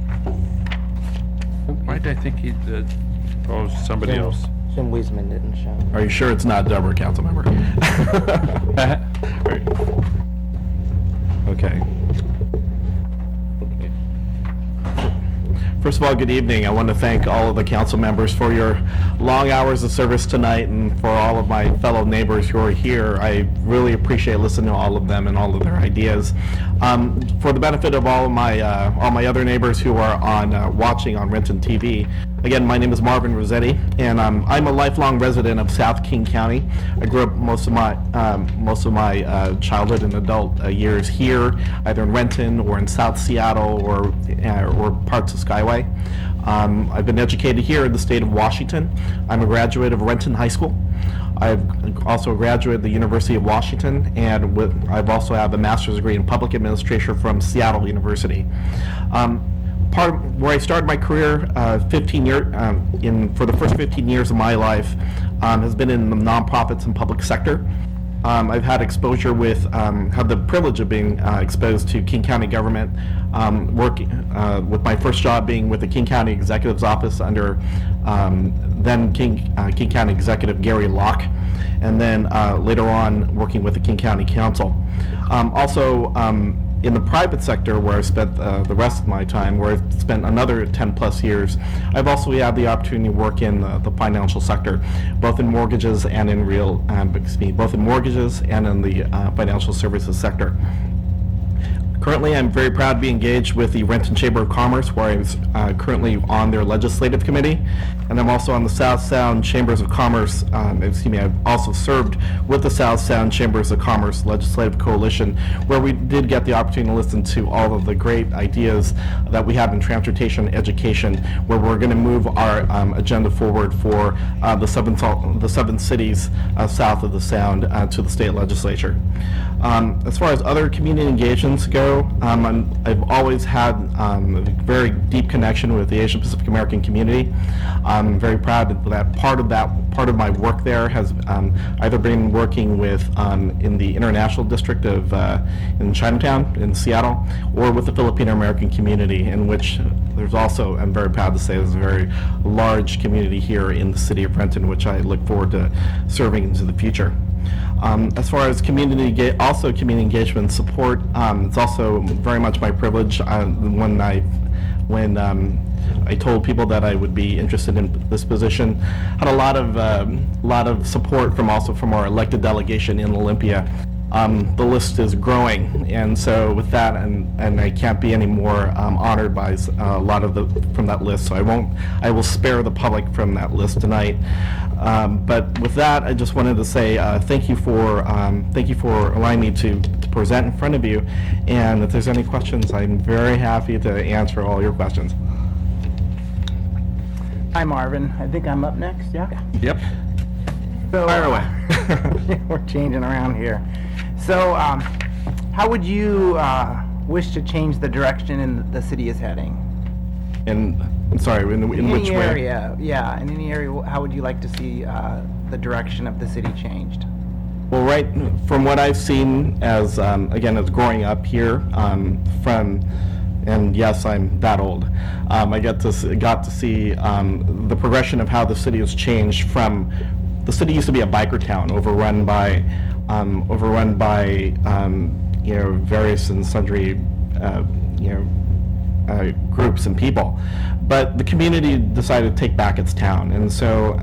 Why did I think somebody else? Jim Wiesman didn't show. Are you sure it's not Deborah, council member? Okay. First of all, good evening. I want to thank all of the council members for your long hours of service tonight, and for all of my fellow neighbors who are here. I really appreciate listening to all of them and all of their ideas. For the benefit of all my other neighbors who are watching on Renton TV, again, my name is Marvin Rossetti, and I'm a lifelong resident of South King County. I grew up most of my childhood and adult years here, either in Renton or in South Seattle or parts of Skyway. I've been educated here in the state of Washington. I'm a graduate of Renton High School. I've also graduated the University of Washington, and I've also have a master's degree in public administration from Seattle University. Part of where I started my career, for the first 15 years of my life, has been in the nonprofits and public sector. I've had exposure had the privilege of being exposed to King County government, working with my first job being with the King County Executive's Office under then King County Executive Gary Locke, and then later on working with the King County Council. Also, in the private sector, where I spent the rest of my time, where I've spent another 10 plus years, I've also had the opportunity to work in the financial sector, both in mortgages and in both in mortgages and in the financial services sector. Currently, I'm very proud to be engaged with the Renton Chamber of Commerce, where I'm currently on their legislative committee, and I'm also on the South Sound Chambers of Commerce. I've also served with the South Sound Chambers of Commerce Legislative Coalition, where we did get the opportunity to listen to all of the great ideas that we have in transportation education, where we're going to move our agenda forward for the seven cities south of the Sound to the state legislature. As far as other community engagements go, I've always had a very deep connection with the Asian Pacific American community. I'm very proud that part of my work there has either been working with in the International District of in Chinatown in Seattle, or with the Filipino American community, in which there's also, I'm very proud to say, there's a very large community here in the city of Renton, which I look forward to serving into the future. As far as community engagement support, it's also very much my privilege. When I told people that I would be interested in this position, had a lot of support from our elected delegation in Olympia. The list is growing, and so with that, and I can't be any more honored by a lot of from that list. So I will spare the public from that list tonight. But with that, I just wanted to say thank you for allowing me to present in front of you. And if there's any questions, I'm very happy to answer all your questions. Hi, Marvin. I think I'm up next, yeah? Yep. So, Fire away. we're changing around here. So, how would you wish to change the direction the city is heading? And I'm sorry, in which any way? area, yeah, in any area, how would you like to see the direction of the city changed? Well, right, from what I've seen as, again, as growing up here, and yes, I'm that old, I got to see the progression of how the city has changed from, the city used to be a biker town overrun by various and sundry, groups and people. But the community decided to take back its town, and so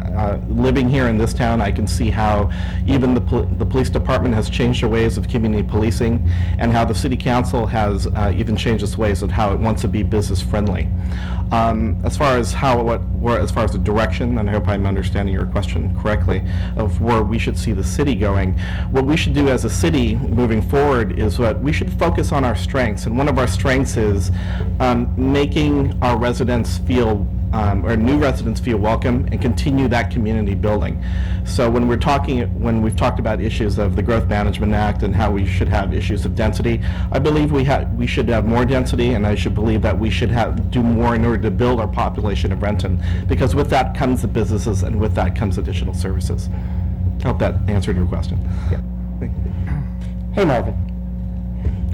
living here in this town, I can see how even the police department has changed their ways of community policing, and how the city council has even changed its ways of how it wants to be business friendly. As far as the direction, and I hope I'm understanding your question correctly, of where we should see the city going, what we should do as a city moving forward is we should focus on our strengths, and one of our strengths is making our residents feel or new residents feel welcome and continue that community building. So when we've talked about issues of the Growth Management Act and how we should have issues of density, I believe we should have more density, and I should believe that we should do more in order to build our population of Renton, because with that comes the businesses, and with that comes additional services. I hope that answered your question. Yeah. Hey, Marvin.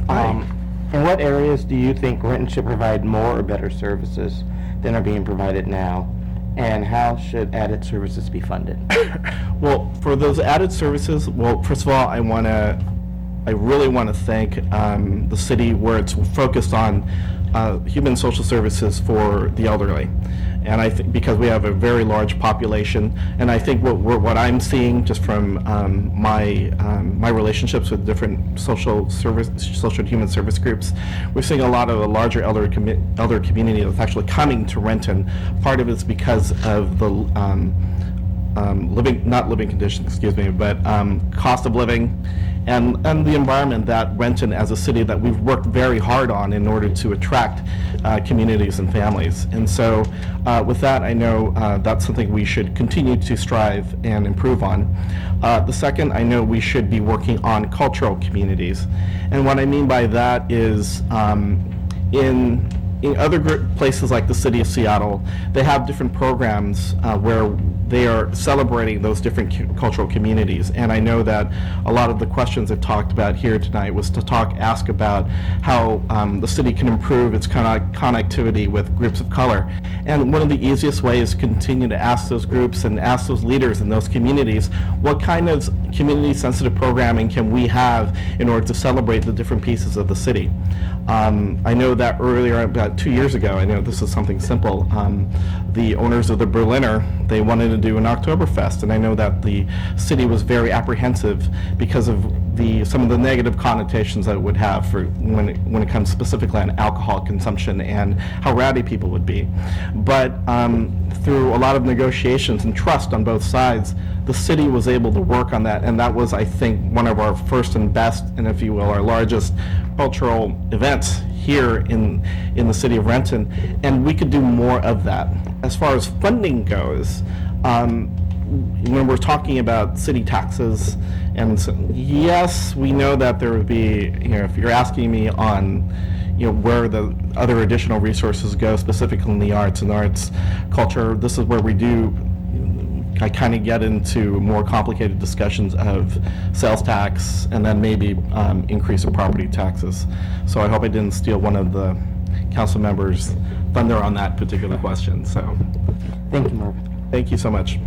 Hi. In what areas do you think Renton should provide more or better services than are being provided now? And how should added services be funded? Well, for those added services, well, first of all, I really want to thank the city, where it's focused on human social services for the elderly. And I think because we have a very large population, and I think what I'm seeing just from my relationships with different social and human service groups, we're seeing a lot of a larger elder community that's actually coming to Renton. Part of it's because of the not living conditions, excuse me, but cost of living, and the environment that Renton as a city that we've worked very hard on in order to attract communities and families. And so with that, I know that's something we should continue to strive and improve on. The second, I know we should be working on cultural communities. And what I mean by that is in other places like the city of Seattle, they have different programs where they are celebrating those different cultural communities. And I know that a lot of the questions I've talked about here tonight was to ask about how the city can improve its connectivity with groups of color. And one of the easiest ways is to continue to ask those groups and ask those leaders in those communities, what kind of community-sensitive programming can we have in order to celebrate the different pieces of the city? I know that earlier, about 2 years ago, I know this is something simple, the owners of the Berliner, they wanted to do an Oktoberfest, and I know that the city was very apprehensive because of some of the negative connotations that it would have for when it comes specifically on alcohol consumption and how rowdy people would be. But through a lot of negotiations and trust on both sides, the city was able to work on that, and that was, I think, one of our first and best, and if you will, our largest cultural events here in the city of Renton, and we could do more of that. As far as funding goes, when we're talking about city taxes, and so, yes, we know that there would be, if you're asking me on, where the other additional resources go, specifically in the arts and arts culture, this is where I kind of get into more complicated discussions of sales tax and then maybe increase of property taxes. So I hope I didn't steal one of the council members' thunder on that particular question. So Thank you, Marvin. thank you so much.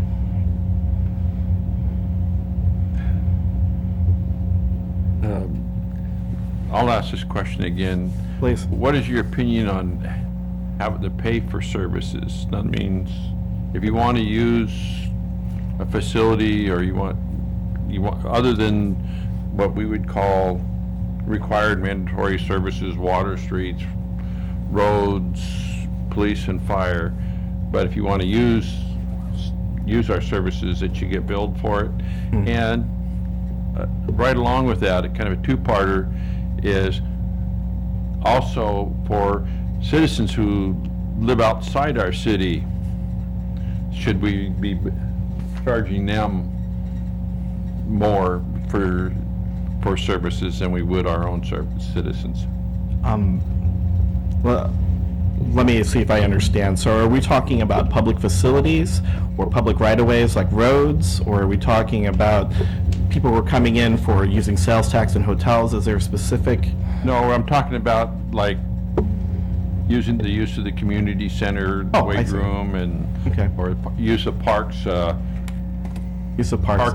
I'll ask this question again. Please. What is your opinion on having to pay for services? That means if you want to use a facility or you want, other than what we would call required mandatory services, water, streets, roads, police and fire, but if you want to use our services, that you get billed for it. And right along with that, kind of a two-parter, is also for citizens who live outside our city, should we be charging them more for services than we would our own citizens? Well, let me see if I understand. So are we talking about public facilities or public right-of-ways like roads? Or are we talking about people who are coming in for using sales tax in hotels? Is there a specific? No, I'm talking about like using the use of the community center, the Oh, I weight see. room, and Okay. or use of parks, Use of parks?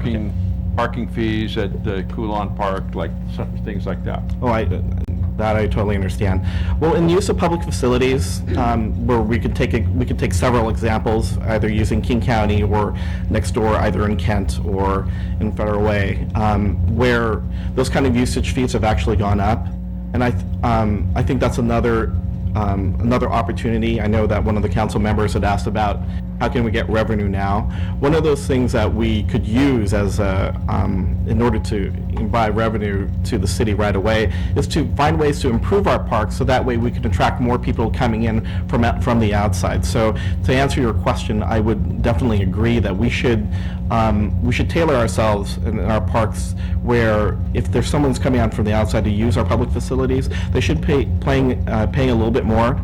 parking fees at the Coulon Park, like things like that. Oh, that I totally understand. Well, in use of public facilities, where we could take several examples, either using King County or next door, either in Kent or in Federal Way, where those kind of usage fees have actually gone up, and I think that's another opportunity. I know that one of the council members had asked about how can we get revenue now. One of those things that we could use as in order to buy revenue to the city right away is to find ways to improve our parks so that way we can attract more people coming in from the outside. So to answer your question, I would definitely agree that we should tailor ourselves in our parks where if there's someone's coming out from the outside to use our public facilities, they should paying a little bit more.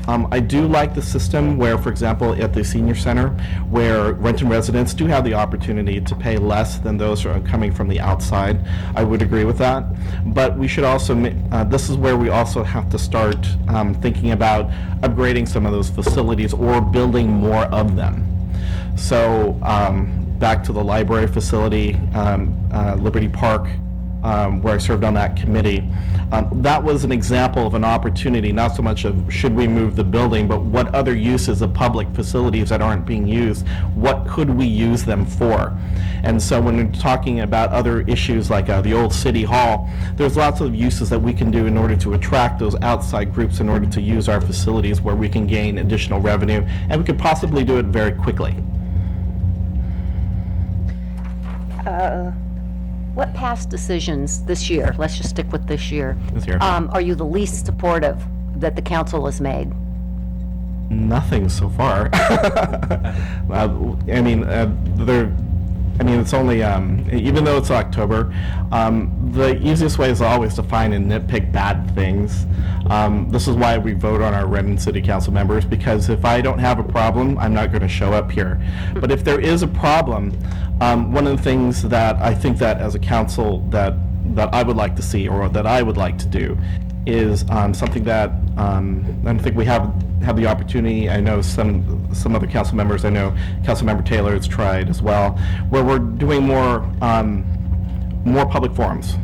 I do like the system where, for example, at the senior center, where Renton residents do have the opportunity to pay less than those who are coming from the outside. I would agree with that. But we should also, this is where we also have to start thinking about upgrading some of those facilities or building more of them. So back to the library facility, Liberty Park, where I served on that committee. That was an example of an opportunity, not so much of should we move the building, but what other uses of public facilities that aren't being used, what could we use them for? And so when we're talking about other issues like the old city hall, there's lots of uses that we can do in order to attract those outside groups in order to use our facilities where we can gain additional revenue, and we could possibly do it very quickly. What past decisions this year, let's just stick with this year, This year. are you the least supportive that the council has made? Nothing so far. It's only, even though it's October, the easiest way is always to find and nitpick bad things. This is why we vote on our Renton City Council members, because if I don't have a problem, I'm not going to show up here. But if there is a problem, one of the things that I think that as a council that I would like to see or that I would like to do is something that I don't think we have the opportunity. I know some other council members, I know Councilmember Taylor has tried as well, where we're doing more public forums,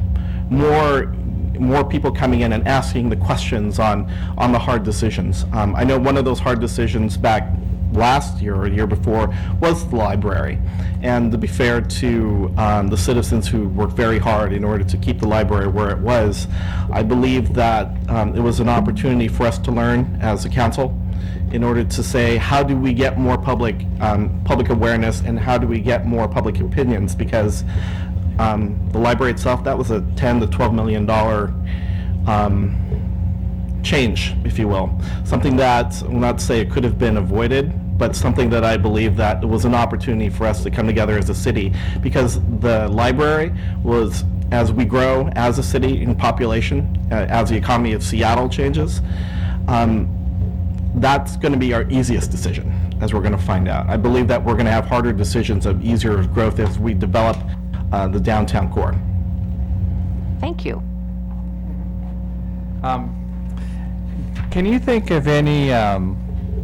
more people coming in and asking the questions on the hard decisions. I know one of those hard decisions back last year or the year before was the library. And to be fair to the citizens who worked very hard in order to keep the library where it was, I believe that it was an opportunity for us to learn as a council in order to say, how do we get more public awareness and how do we get more public opinions? Because the library itself, that was a $10 to $12 million change, if you will. Something that, I'll not say it could have been avoided, but something that I believe that was an opportunity for us to come together as a city, because the library was, as we grow as a city in population, as the economy of Seattle changes, that's going to be our easiest decision, as we're going to find out. I believe that we're going to have harder decisions of easier growth as we develop the downtown core. Thank you. Can you think of any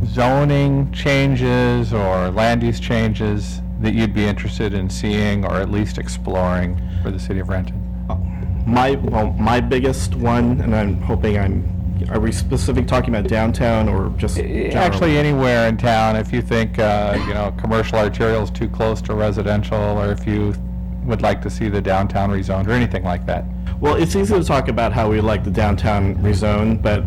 zoning changes or land use changes that you'd be interested in seeing or at least exploring for the city of Renton? My biggest one, and I'm hoping are we specific talking about downtown or just general? Actually, anywhere in town, if you think, commercial arterial is too close to residential, or if you would like to see the downtown rezoned, or anything like that. Well, it's easy to talk about how we like the downtown rezone, but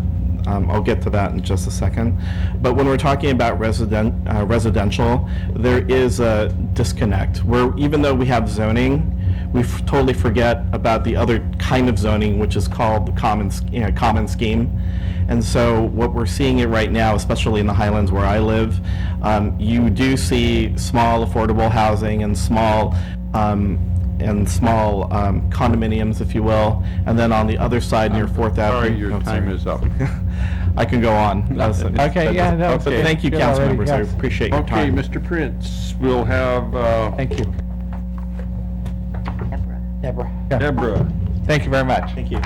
I'll get to that in just a second. But when we're talking about residential, there is a disconnect where even though we have zoning, we totally forget about the other kind of zoning, which is called the common scheme. And so what we're seeing it right now, especially in the Highlands where I live, you do see small affordable housing and small condominiums, if you will. And then on the other side near 4th Avenue. Sorry, your time is up. I can go on. Okay, yeah, no, So okay. thank you, Good council already, members. I yes. appreciate your Okay, time. Mr. Prince, we'll have Thank you. Deborah. Deborah. Thank you very much. Thank you.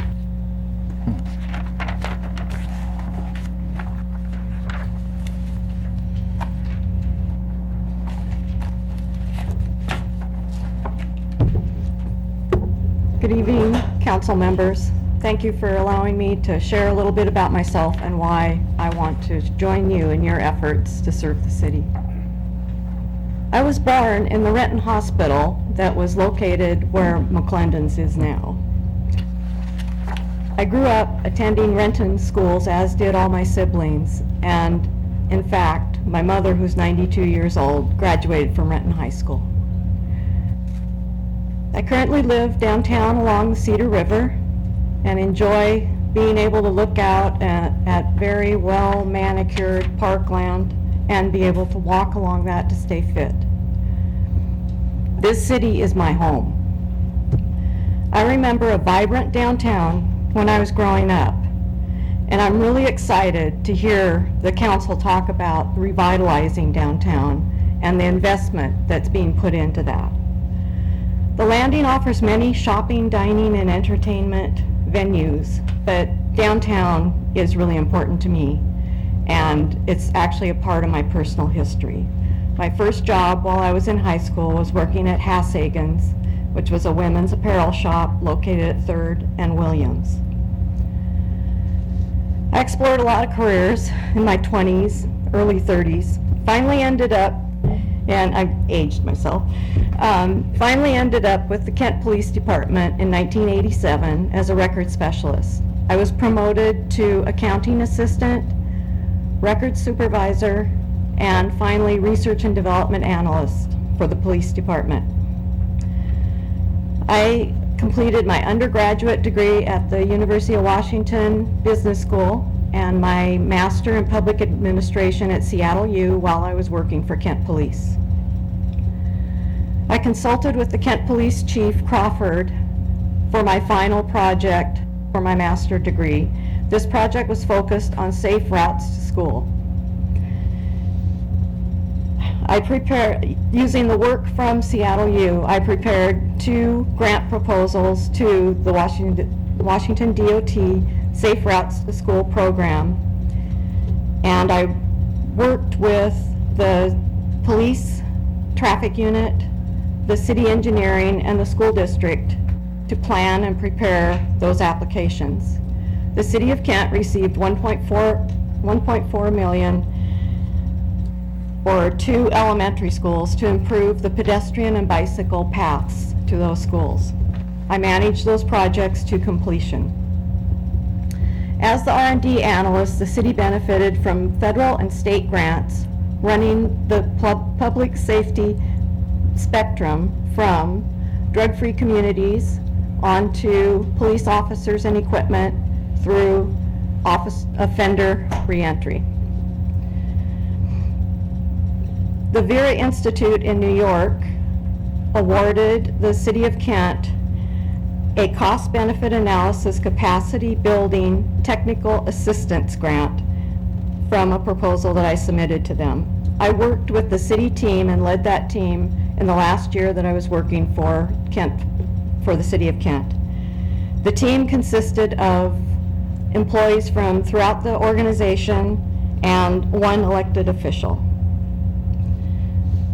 Good evening, council members. Thank you for allowing me to share a little bit about myself and why I want to join you in your efforts to serve the city. I was born in the Renton Hospital that was located where McClendon's is now. I grew up attending Renton schools, as did all my siblings, and in fact, my mother, who's 92 years old, graduated from Renton High School. I currently live downtown along the Cedar River and enjoy being able to look out at very well manicured parkland and be able to walk along that to stay fit. This city is my home. I remember a vibrant downtown when I was growing up, and I'm really excited to hear the council talk about revitalizing downtown and the investment that's being put into that. The Landing offers many shopping, dining, and entertainment venues, but downtown is really important to me, and it's actually a part of my personal history. My first job while I was in high school was working at Hasagen's, which was a women's apparel shop located at 3rd and Williams. I explored a lot of careers in my 20s, early 30s, finally ended up, and I aged myself, finally ended up with the Kent Police Department in 1987 as a record specialist. I was promoted to accounting assistant, record supervisor, and finally research and development analyst for the police department. I completed my undergraduate degree at the University of Washington Business School and my master in public administration at Seattle U while I was working for Kent Police. I consulted with the Kent Police Chief Crawford for my final project for my master degree. This project was focused on safe routes to school. Using the work from Seattle U, I prepared 2 grant proposals to the Washington DOT Safe Routes to School program. And I worked with the police traffic unit, the city engineering, and the school district to plan and prepare those applications. The city of Kent received $1.4 million for 2 elementary schools to improve the pedestrian and bicycle paths to those schools. I managed those projects to completion. As the R&D analyst, the city benefited from federal and state grants running the public safety spectrum from drug-free communities onto police officers and equipment through offender reentry. The Vera Institute in New York awarded the City of Kent a cost-benefit analysis capacity building technical assistance grant from a proposal that I submitted to them. I worked with the city team and led that team in the last year that I was working for Kent, for the City of Kent. The team consisted of employees from throughout the organization and one elected official.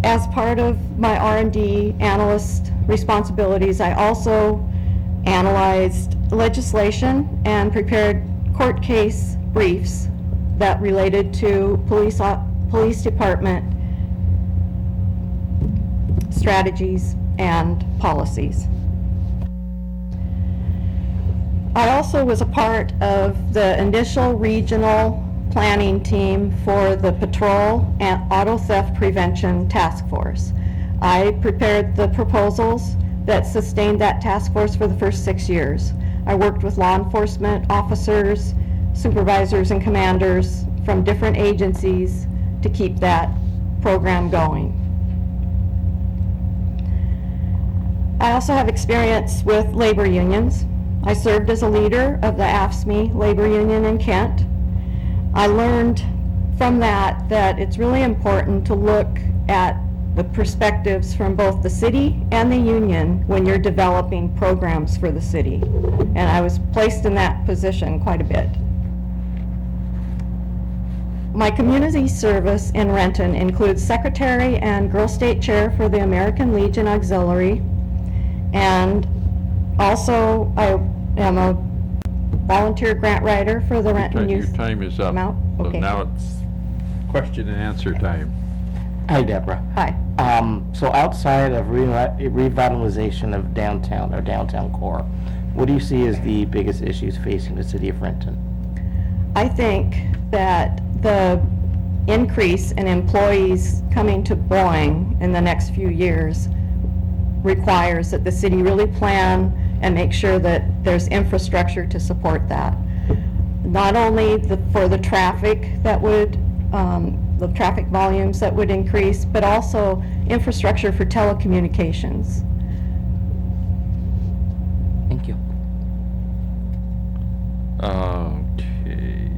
As part of my R&D analyst responsibilities, I also analyzed legislation and prepared court case briefs that related to police department strategies and policies. I also was a part of the initial regional planning team for the Patrol and Auto Theft Prevention Task Force. I prepared the proposals that sustained that task force for the first 6 years. I worked with law enforcement officers, supervisors, and commanders from different agencies to keep that program going. I also have experience with labor unions. I served as a leader of the AFSCME labor union in Kent. I learned from that it's really important to look at the perspectives from both the city and the union when you're developing programs for the city. And I was placed in that position quite a bit. My community service in Renton includes secretary and Girl State Chair for the American Legion Auxiliary. And also I am a volunteer grant writer for the Renton Your Youth. time is up. Amount? So Okay. now it's question and answer time. Hi, Deborah. Hi. So outside of revitalization of downtown or downtown core, what do you see as the biggest issues facing the city of Renton? I think that the increase in employees coming to Boeing in the next few years requires that the city really plan and make sure that there's infrastructure to support that. Not only for the traffic that would, the traffic volumes that would increase, but also infrastructure for telecommunications. Thank you. Okay.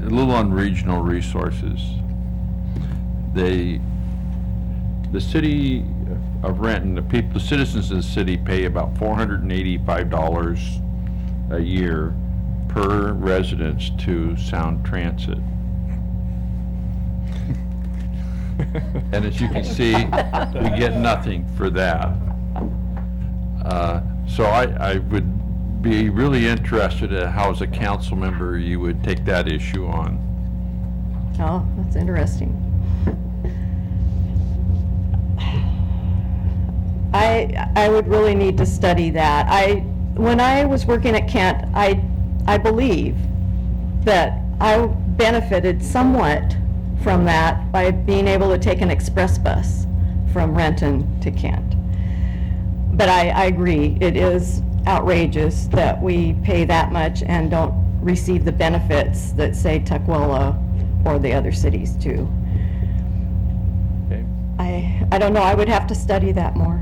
A little on regional resources. The city of Renton, the citizens of the city pay about $485 a year per residence to Sound Transit. And as you can see, we get nothing for that. So I would be really interested in how, as a council member, you would take that issue on. Oh, that's interesting. I would really need to study that. When I was working at Kent, I believe that I benefited somewhat from that by being able to take an express bus from Renton to Kent. But I agree, it is outrageous that we pay that much and don't receive the benefits that, say, Tukwila or the other cities do. Okay. I don't know, I would have to study that more.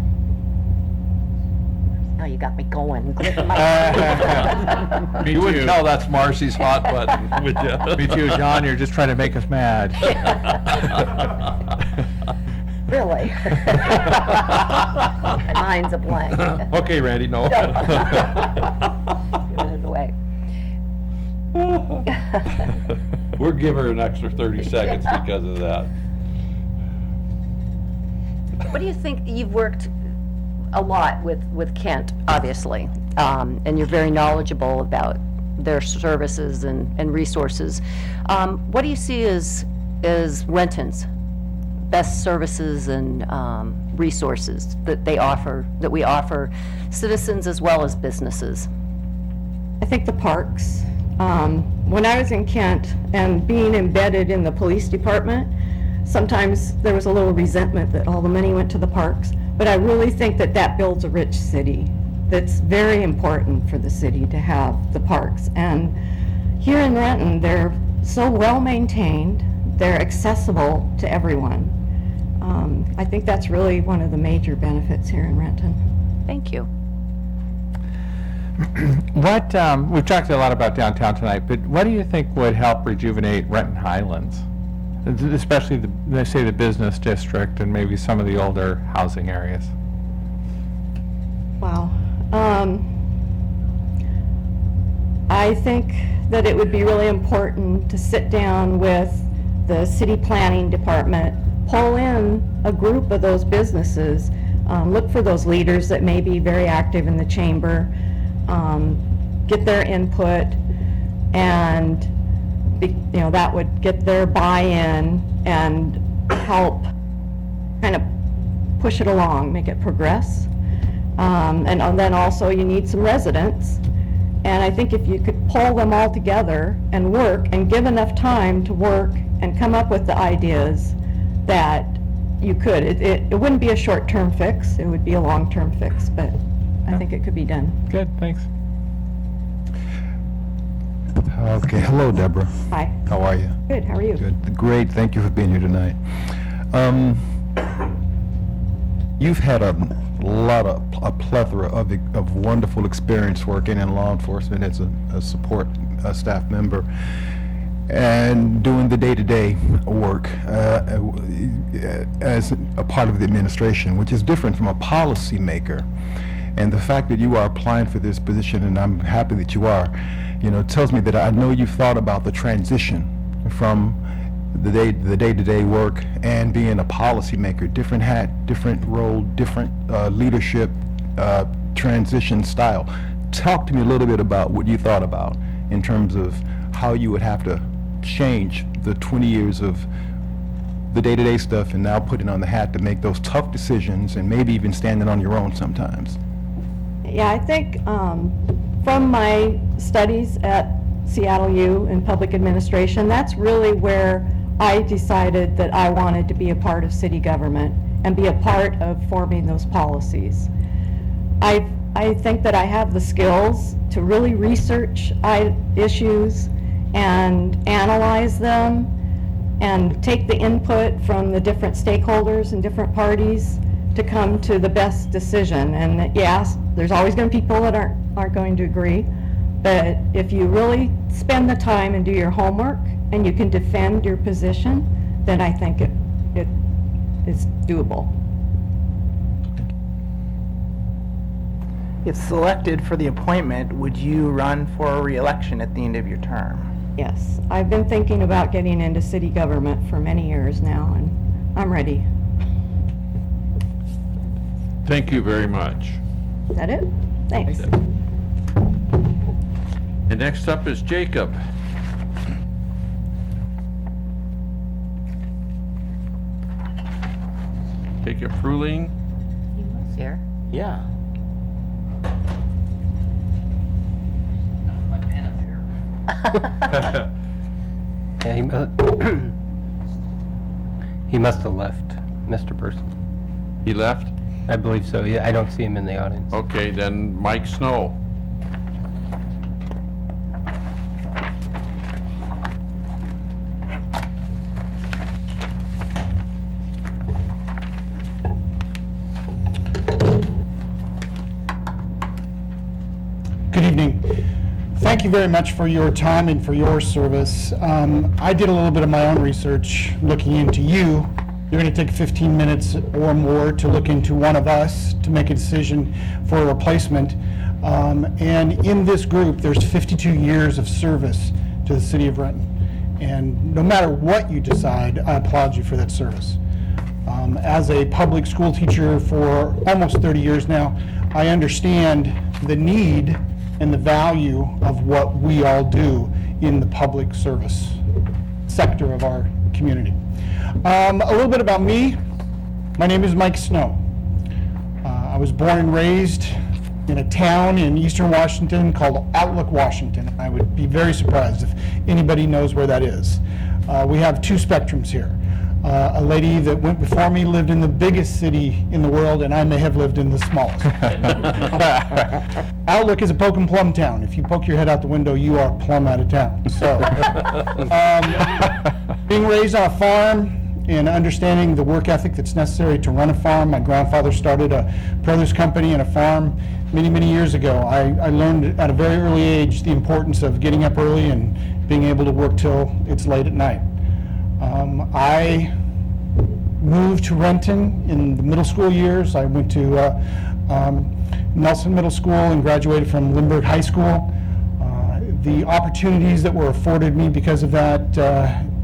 Now you got me going. Me You wouldn't too. tell that's Marcy's hot button, would you? Me too, John, you're just trying to make us mad. Really? My mind's a blank. Okay, Randy, no. Giving it away. We'll give her an extra 30 seconds because of that. What do you think, you've worked a lot with Kent, obviously, and you're very knowledgeable about their services and resources. What do you see as Renton's best services and resources that we offer citizens as well as businesses? I think the parks. When I was in Kent and being embedded in the police department, sometimes there was a little resentment that all the money went to the parks. But I really think that builds a rich city. That's very important for the city to have the parks. And here in Renton, they're so well maintained. they're accessible to everyone. I think that's really one of the major benefits here in Renton. Thank you. What, we've talked a lot about downtown tonight, but what do you think would help rejuvenate Renton Highlands? Especially the business district and maybe some of the older housing areas. Wow. I think that it would be really important to sit down with the city planning department, pull in a group of those businesses, look for those leaders that may be very active in the chamber, get their input, and that would get their buy-in and help kind of push it along, make it progress. And then also you need some residents. And I think if you could pull them all together and work and give enough time to work and come up with the ideas, that you could. It wouldn't be a short-term fix, it would be a long-term fix, but I think it could be done. Good, thanks. Okay, hello, Deborah. Hi. How are you? Good, how are you? Good, great, thank you for being here tonight. You've had a plethora of wonderful experience working in law enforcement as a support staff member and doing the day-to-day work as a part of the administration, which is different from a policymaker. And the fact that you are applying for this position, and I'm happy that you are, tells me that I know you've thought about the transition from the day-to-day work and being a policymaker, different hat, different role, different leadership, transition style. Talk to me a little bit about what you thought about in terms of how you would have to change the 20 years of the day-to-day stuff and now putting on the hat to make those tough decisions and maybe even standing on your own sometimes. Yeah, I think from my studies at Seattle U in public administration, that's really where I decided that I wanted to be a part of city government and be a part of forming those policies. I think that I have the skills to really research issues and analyze them and take the input from the different stakeholders and different parties to come to the best decision. And yes, there's always going to be people that aren't going to agree, but if you really spend the time and do your homework and you can defend your position, then I think it is doable. If selected for the appointment, would you run for a re-election at the end of your term? Yes, I've been thinking about getting into city government for many years now, and I'm ready. Thank you very much. Is that it? Thanks. And next up is Jacob. Jacob Fruling. Here. Yeah. Yeah, he must have left, Mr. Person. He left? I believe so, yeah, I don't see him in the audience. Okay, then Mike Snow. Good evening. Thank you very much for your time and for your service. I did a little bit of my own research looking into you. You're going to take 15 minutes or more to look into one of us to make a decision for a replacement. And in this group, there's 52 years of service to the city of Renton. And no matter what you decide, I applaud you for that service. As a public school teacher for almost 30 years now, I understand the need and the value of what we all do in the public service sector of our community. A little bit about me. My name is Mike Snow. I was born and raised in a town in eastern Washington called Outlook, Washington. I would be very surprised if anybody knows where that is. We have two spectrums here. A lady that went before me lived in the biggest city in the world, and I may have lived in the smallest. Outlook is a poke and plum town. If you poke your head out the window, you are plumb out of town. So, Being raised on a farm and understanding the work ethic that's necessary to run a farm. My grandfather started a produce company and a farm many, many years ago. I learned at a very early age the importance of getting up early and being able to work till it's late at night. I moved to Renton in the middle school years. I went to Nelson Middle School and graduated from Lindbergh High School. The opportunities that were afforded me because of that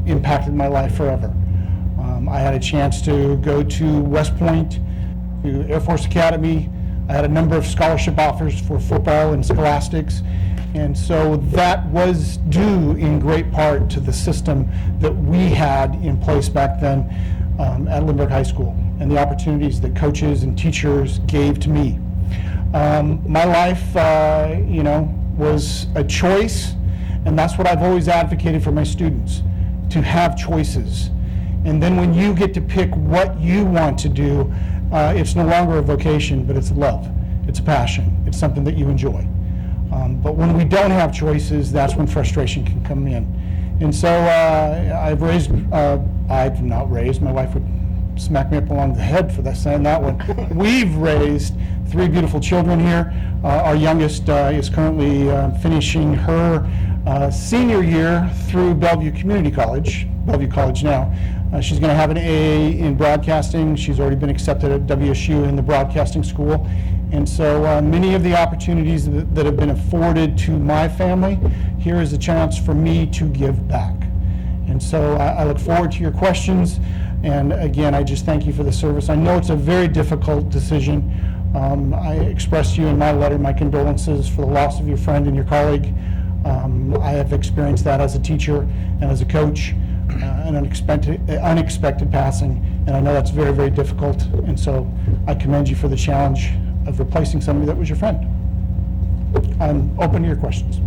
impacted my life forever. I had a chance to go to West Point, to Air Force Academy. I had a number of scholarship offers for football and scholastics. And so that was due in great part to the system that we had in place back then at Lindbergh High School and the opportunities that coaches and teachers gave to me. My life, was a choice, and that's what I've always advocated for my students, to have choices. And then when you get to pick what you want to do, it's no longer a vocation, but it's love. It's a passion. It's something that you enjoy. But when we don't have choices, that's when frustration can come in. And so I've not raised, my wife would smack me up along the head for that, saying that one. We've raised 3 beautiful children here. Our youngest is currently finishing her senior year through Bellevue Community College, Bellevue College now. She's going to have an AA in broadcasting. She's already been accepted at WSU in the broadcasting school. And so many of the opportunities that have been afforded to my family, here is a chance for me to give back. And so I look forward to your questions. And again, I just thank you for the service. I know it's a very difficult decision. I expressed to you in my letter my condolences for the loss of your friend and your colleague. I have experienced that as a teacher and as a coach, an unexpected passing, and I know that's very, very difficult. And so I commend you for the challenge of replacing somebody that was your friend. I'm open to your questions.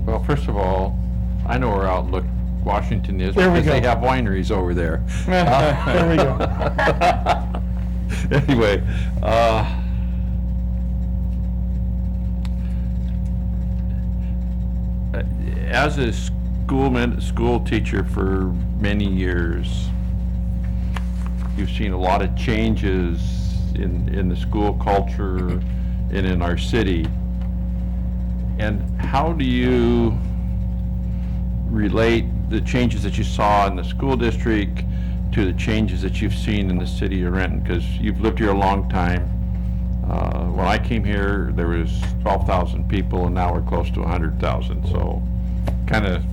Well, first of all, I know where Outlook Washington is There we because they go. have wineries over there. There we go. Anyway, as a school teacher for many years, you've seen a lot of changes in the school culture and in our city. And how do you relate the changes that you saw in the school district to the changes that you've seen in the city of Renton? Because you've lived here a long time. When I came here, there was 12,000 people, and now we're close to 100,000. So kind of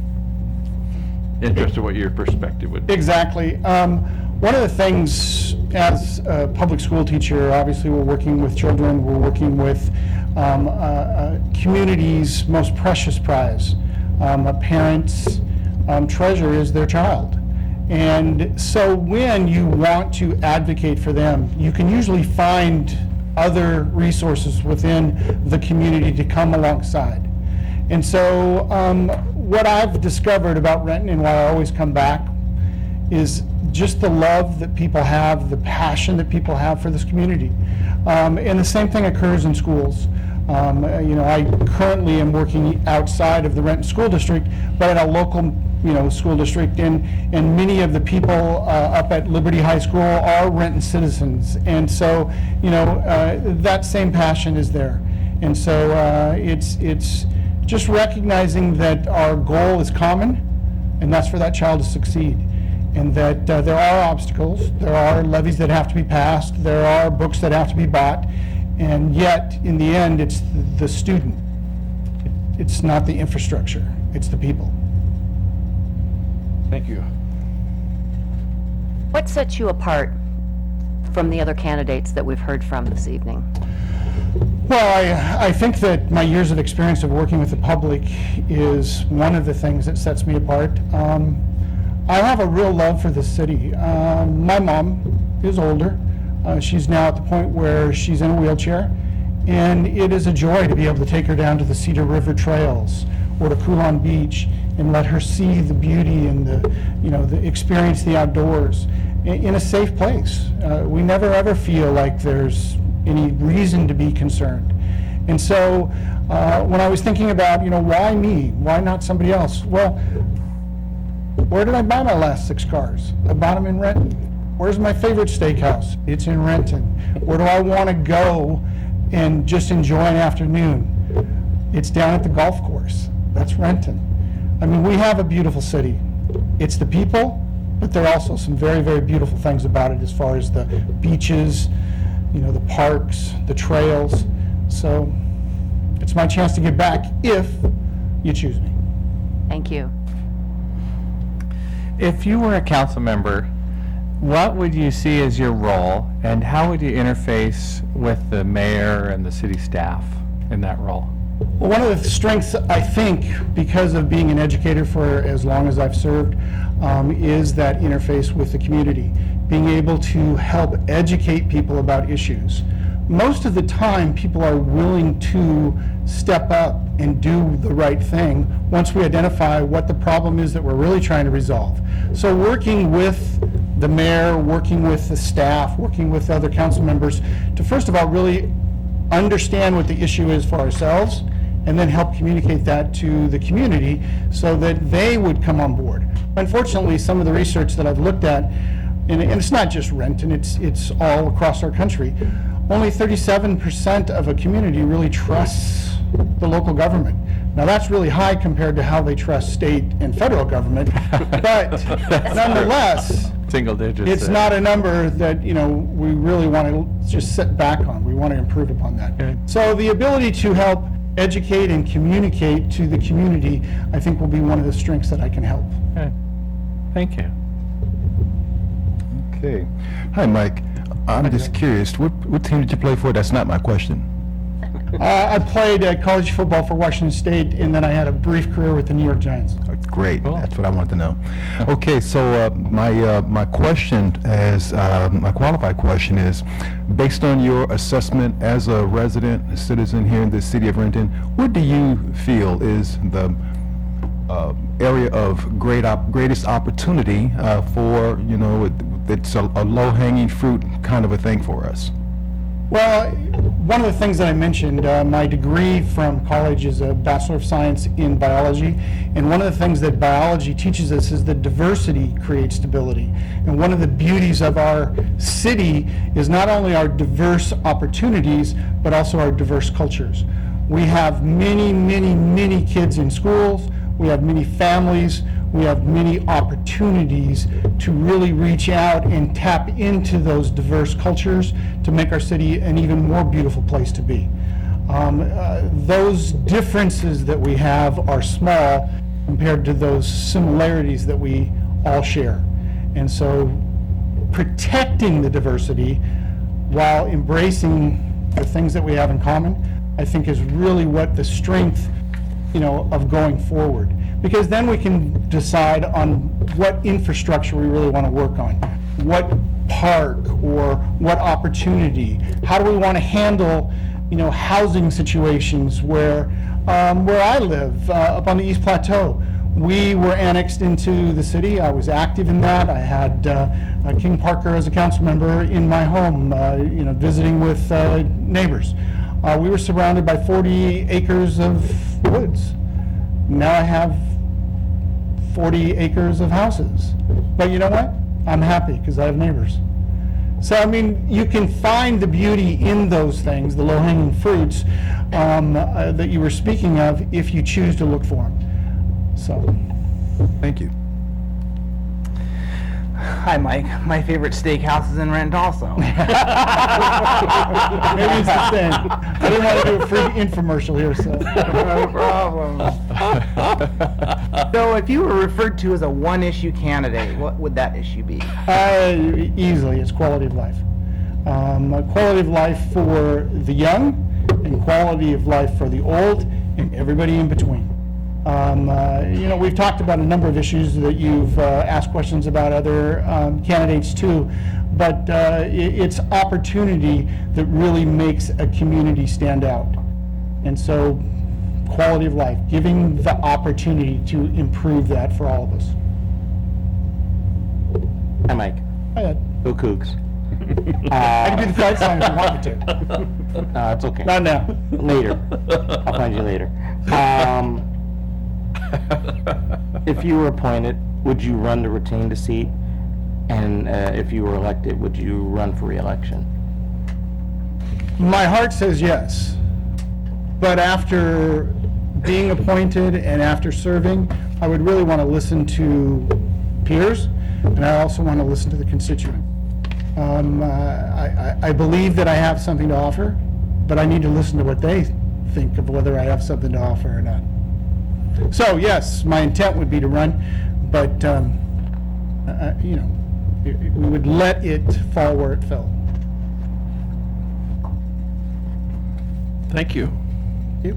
interested what your perspective would be. Exactly. One of the things, as a public school teacher, obviously we're working with children, we're working with a community's most precious prize. A parent's treasure is their child. And so when you want to advocate for them, you can usually find other resources within the community to come alongside. And so what I've discovered about Renton and why I always come back is just the love that people have, the passion that people have for this community. And the same thing occurs in schools. I currently am working outside of the Renton School District, but at a local, school district, and many of the people up at Liberty High School are Renton citizens. And so, that same passion is there. And so it's just recognizing that our goal is common, and that's for that child to succeed. And that there are obstacles, there are levies that have to be passed, there are books that have to be bought, and yet, in the end, it's the student. It's not the infrastructure, it's the people. Thank you. What sets you apart from the other candidates that we've heard from this evening? Well, I think that my years of experience of working with the public is one of the things that sets me apart. I have a real love for the city. My mom is older. She's now at the point where she's in a wheelchair, and it is a joy to be able to take her down to the Cedar River trails or to Coulon Beach and let her see the beauty and the experience the outdoors in a safe place. We never ever feel like there's any reason to be concerned. And so when I was thinking about, why me? Why not somebody else? Well, Where did I buy my last 6 cars? I bought them in Renton. Where's my favorite steakhouse? It's in Renton. Where do I want to go and just enjoy an afternoon? It's down at the golf course. That's Renton. I mean, we have a beautiful city. It's the people, but there are also some very, very beautiful things about it as far as the beaches, you know, the parks, the trails. So it's my chance to give back if you choose me. Thank you. If you were a council member, what would you see as your role, and how would you interface with the mayor and the city staff in that role? Well, one of the strengths, I think, because of being an educator for as long as I've served, is that interface with the community, being able to help educate people about issues. Most of the time, people are willing to step up and do the right thing once we identify what the problem is that we're really trying to resolve. So working with the mayor, working with the staff, working with other council members to first of all really understand what the issue is for ourselves, and then help communicate that to the community so that they would come on board. Unfortunately, some of the research that I've looked at, and it's not just Renton, it's all across our country, only 37% of a community really trusts the local government. Now, that's really high compared to how they trust state and federal government, but nonetheless, Single digits. it's not a number that, you know, we really want to just sit back on. We want to improve upon that. Okay. So the ability to help educate and communicate to the community, I think, will be one of the strengths that I can help. Okay. Thank you. Okay. Hi, Mike. I'm just curious, what team did you play for? That's not my question. I played college football for Washington State, and then I had a brief career with the New York Giants. Great, Cool. that's what I wanted to know. Okay, so my question is, my qualified question is, based on your assessment as a resident, a citizen here in the city of Renton, what do you feel is the area of greatest opportunity for, you know, it's a low-hanging fruit kind of a thing for us? Well, one of the things that I mentioned, my degree from college is a Bachelor of Science in Biology, and one of the things that biology teaches us is that diversity creates stability. And one of the beauties of our city is not only our diverse opportunities, but also our diverse cultures. We have many, many, many kids in schools, we have many families, we have many opportunities to really reach out and tap into those diverse cultures to make our city an even more beautiful place to be. Those differences that we have are small compared to those similarities that we all share. And so protecting the diversity while embracing the things that we have in common, I think is really what the strength, you know, of going forward. Because then we can decide on what infrastructure we really want to work on, what park or what opportunity. How do we want to handle, you know, housing situations where I live, up on the East Plateau. We were annexed into the city. I was active in that. I had King Parker as a council member in my home, you know, visiting with neighbors. We were surrounded by 40 acres of woods. Now I have 40 acres of houses. But you know what? I'm happy because I have neighbors. So, I mean, you can find the beauty in those things, the low-hanging fruits that you were speaking of, if you choose to look for them. So. Thank you. Hi, Mike. My favorite steakhouse is in Renton also. Maybe it's the same. I didn't want to do a free infomercial here, so. No problem. So if you were referred to as a one-issue candidate, what would that issue be? Easily, it's quality of life. Quality of life for the young, and quality of life for the old, and everybody in between. You know, we've talked about a number of issues that you've asked questions about other candidates too, but it's opportunity that really makes a community stand out. And so, quality of life, giving the opportunity to improve that for all of us. Hi, Mike. Hi, Ed. Go Cougs. I can do the fight song if you want me to. It's okay. Not now. Later. I'll find you later. If you were appointed, would you run to retain the seat? And if you were elected, would you run for re-election? My heart says yes, but after being appointed and after serving, I would really want to listen to peers, and I also want to listen to the constituent. I believe that I have something to offer, but I need to listen to what they think of whether I have something to offer or not. So yes, my intent would be to run, but, you know, we would let it fall where it fell. Thank you. Yep.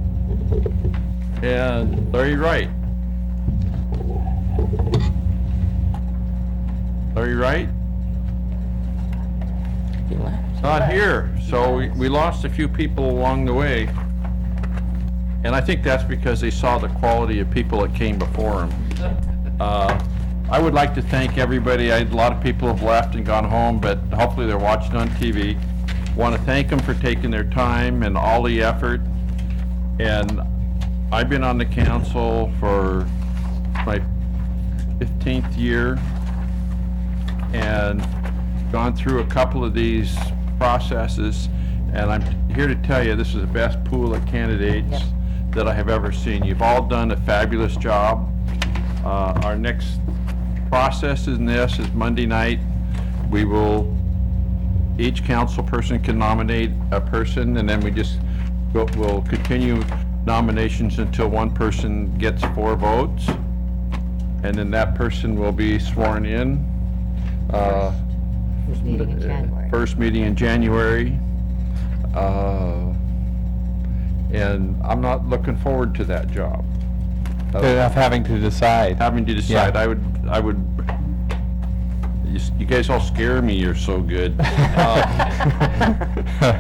And Larry Wright. Larry Wright? He left. Not here, so we lost a few people along the way. And I think that's because they saw the quality of people that came before them. I would like to thank everybody. A lot of people have left and gone home, but hopefully they're watching on TV. Want to thank them for taking their time and all the effort. And I've been on the council for my 15th year and gone through a couple of these processes, and I'm here to tell you, this is the best pool of candidates that I have ever seen. You've all done a fabulous job. Our next process in this is Monday night. We will, each council person can nominate a person, and then we'll continue nominations until one person gets 4 votes, and then that person will be sworn in. First meeting in January. First meeting in January. And I'm not looking forward to that job. Of having to decide. Having to decide, Yeah. I would, you guys all scare me, you're so good.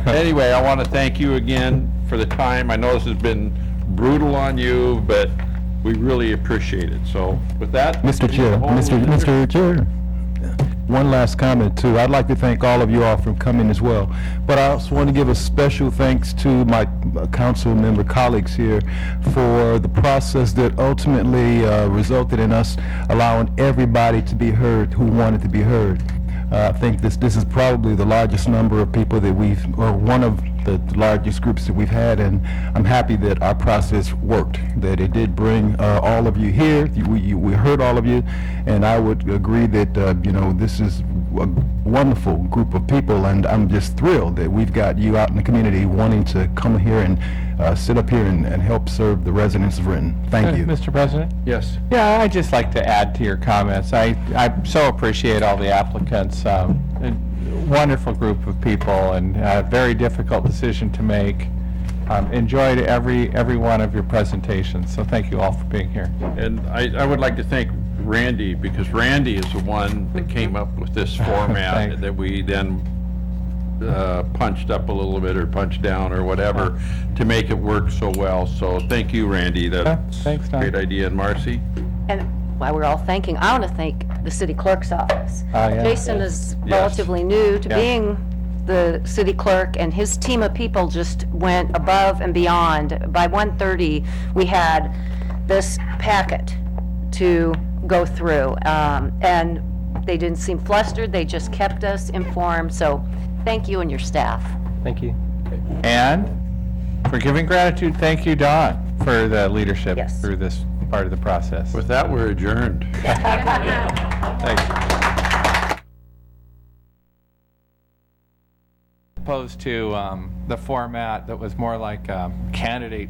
Anyway, I want to thank you again for the time. I know this has been brutal on you, but we really appreciate it. So with that. Mr. Chair, Mr. Chair, one last comment too. I'd like to thank all of you all for coming as well. But I also want to give a special thanks to my council member colleagues here for the process that ultimately resulted in us allowing everybody to be heard who wanted to be heard. I think this is probably the largest number of people that or one of the largest groups that we've had, and I'm happy that our process worked, that it did bring all of you here. We heard all of you, and I would agree that, you know, this is a wonderful group of people, and I'm just thrilled that we've got you out in the community wanting to come here and sit up here and help serve the residents of Renton. Thank you. Mr. President? Yes. Yeah, I'd just like to add to your comments. I so appreciate all the applicants. A wonderful group of people and a very difficult decision to make. Enjoyed every one of your presentations, so thank you all for being here. And I would like to thank Randy, because Randy is the one that came up with this format Thanks. that we then punched up a little bit or punched down or whatever to make it work so well. So thank you, Randy. That's thanks, a Don. great idea. And Marcy? And while we're all thanking, I want to thank the city clerk's office. Yeah. Jason is relatively new to Yeah. being the city clerk, and his team of people just went above and beyond. By 1:30, we had this packet to go through, and they didn't seem flustered, they just kept us informed, so thank you and your staff. Thank you. And for giving gratitude, thank you, Don, for the leadership Yes. through this part of the process. With that, we're adjourned. Thanks. Opposed to the format that was more like candidate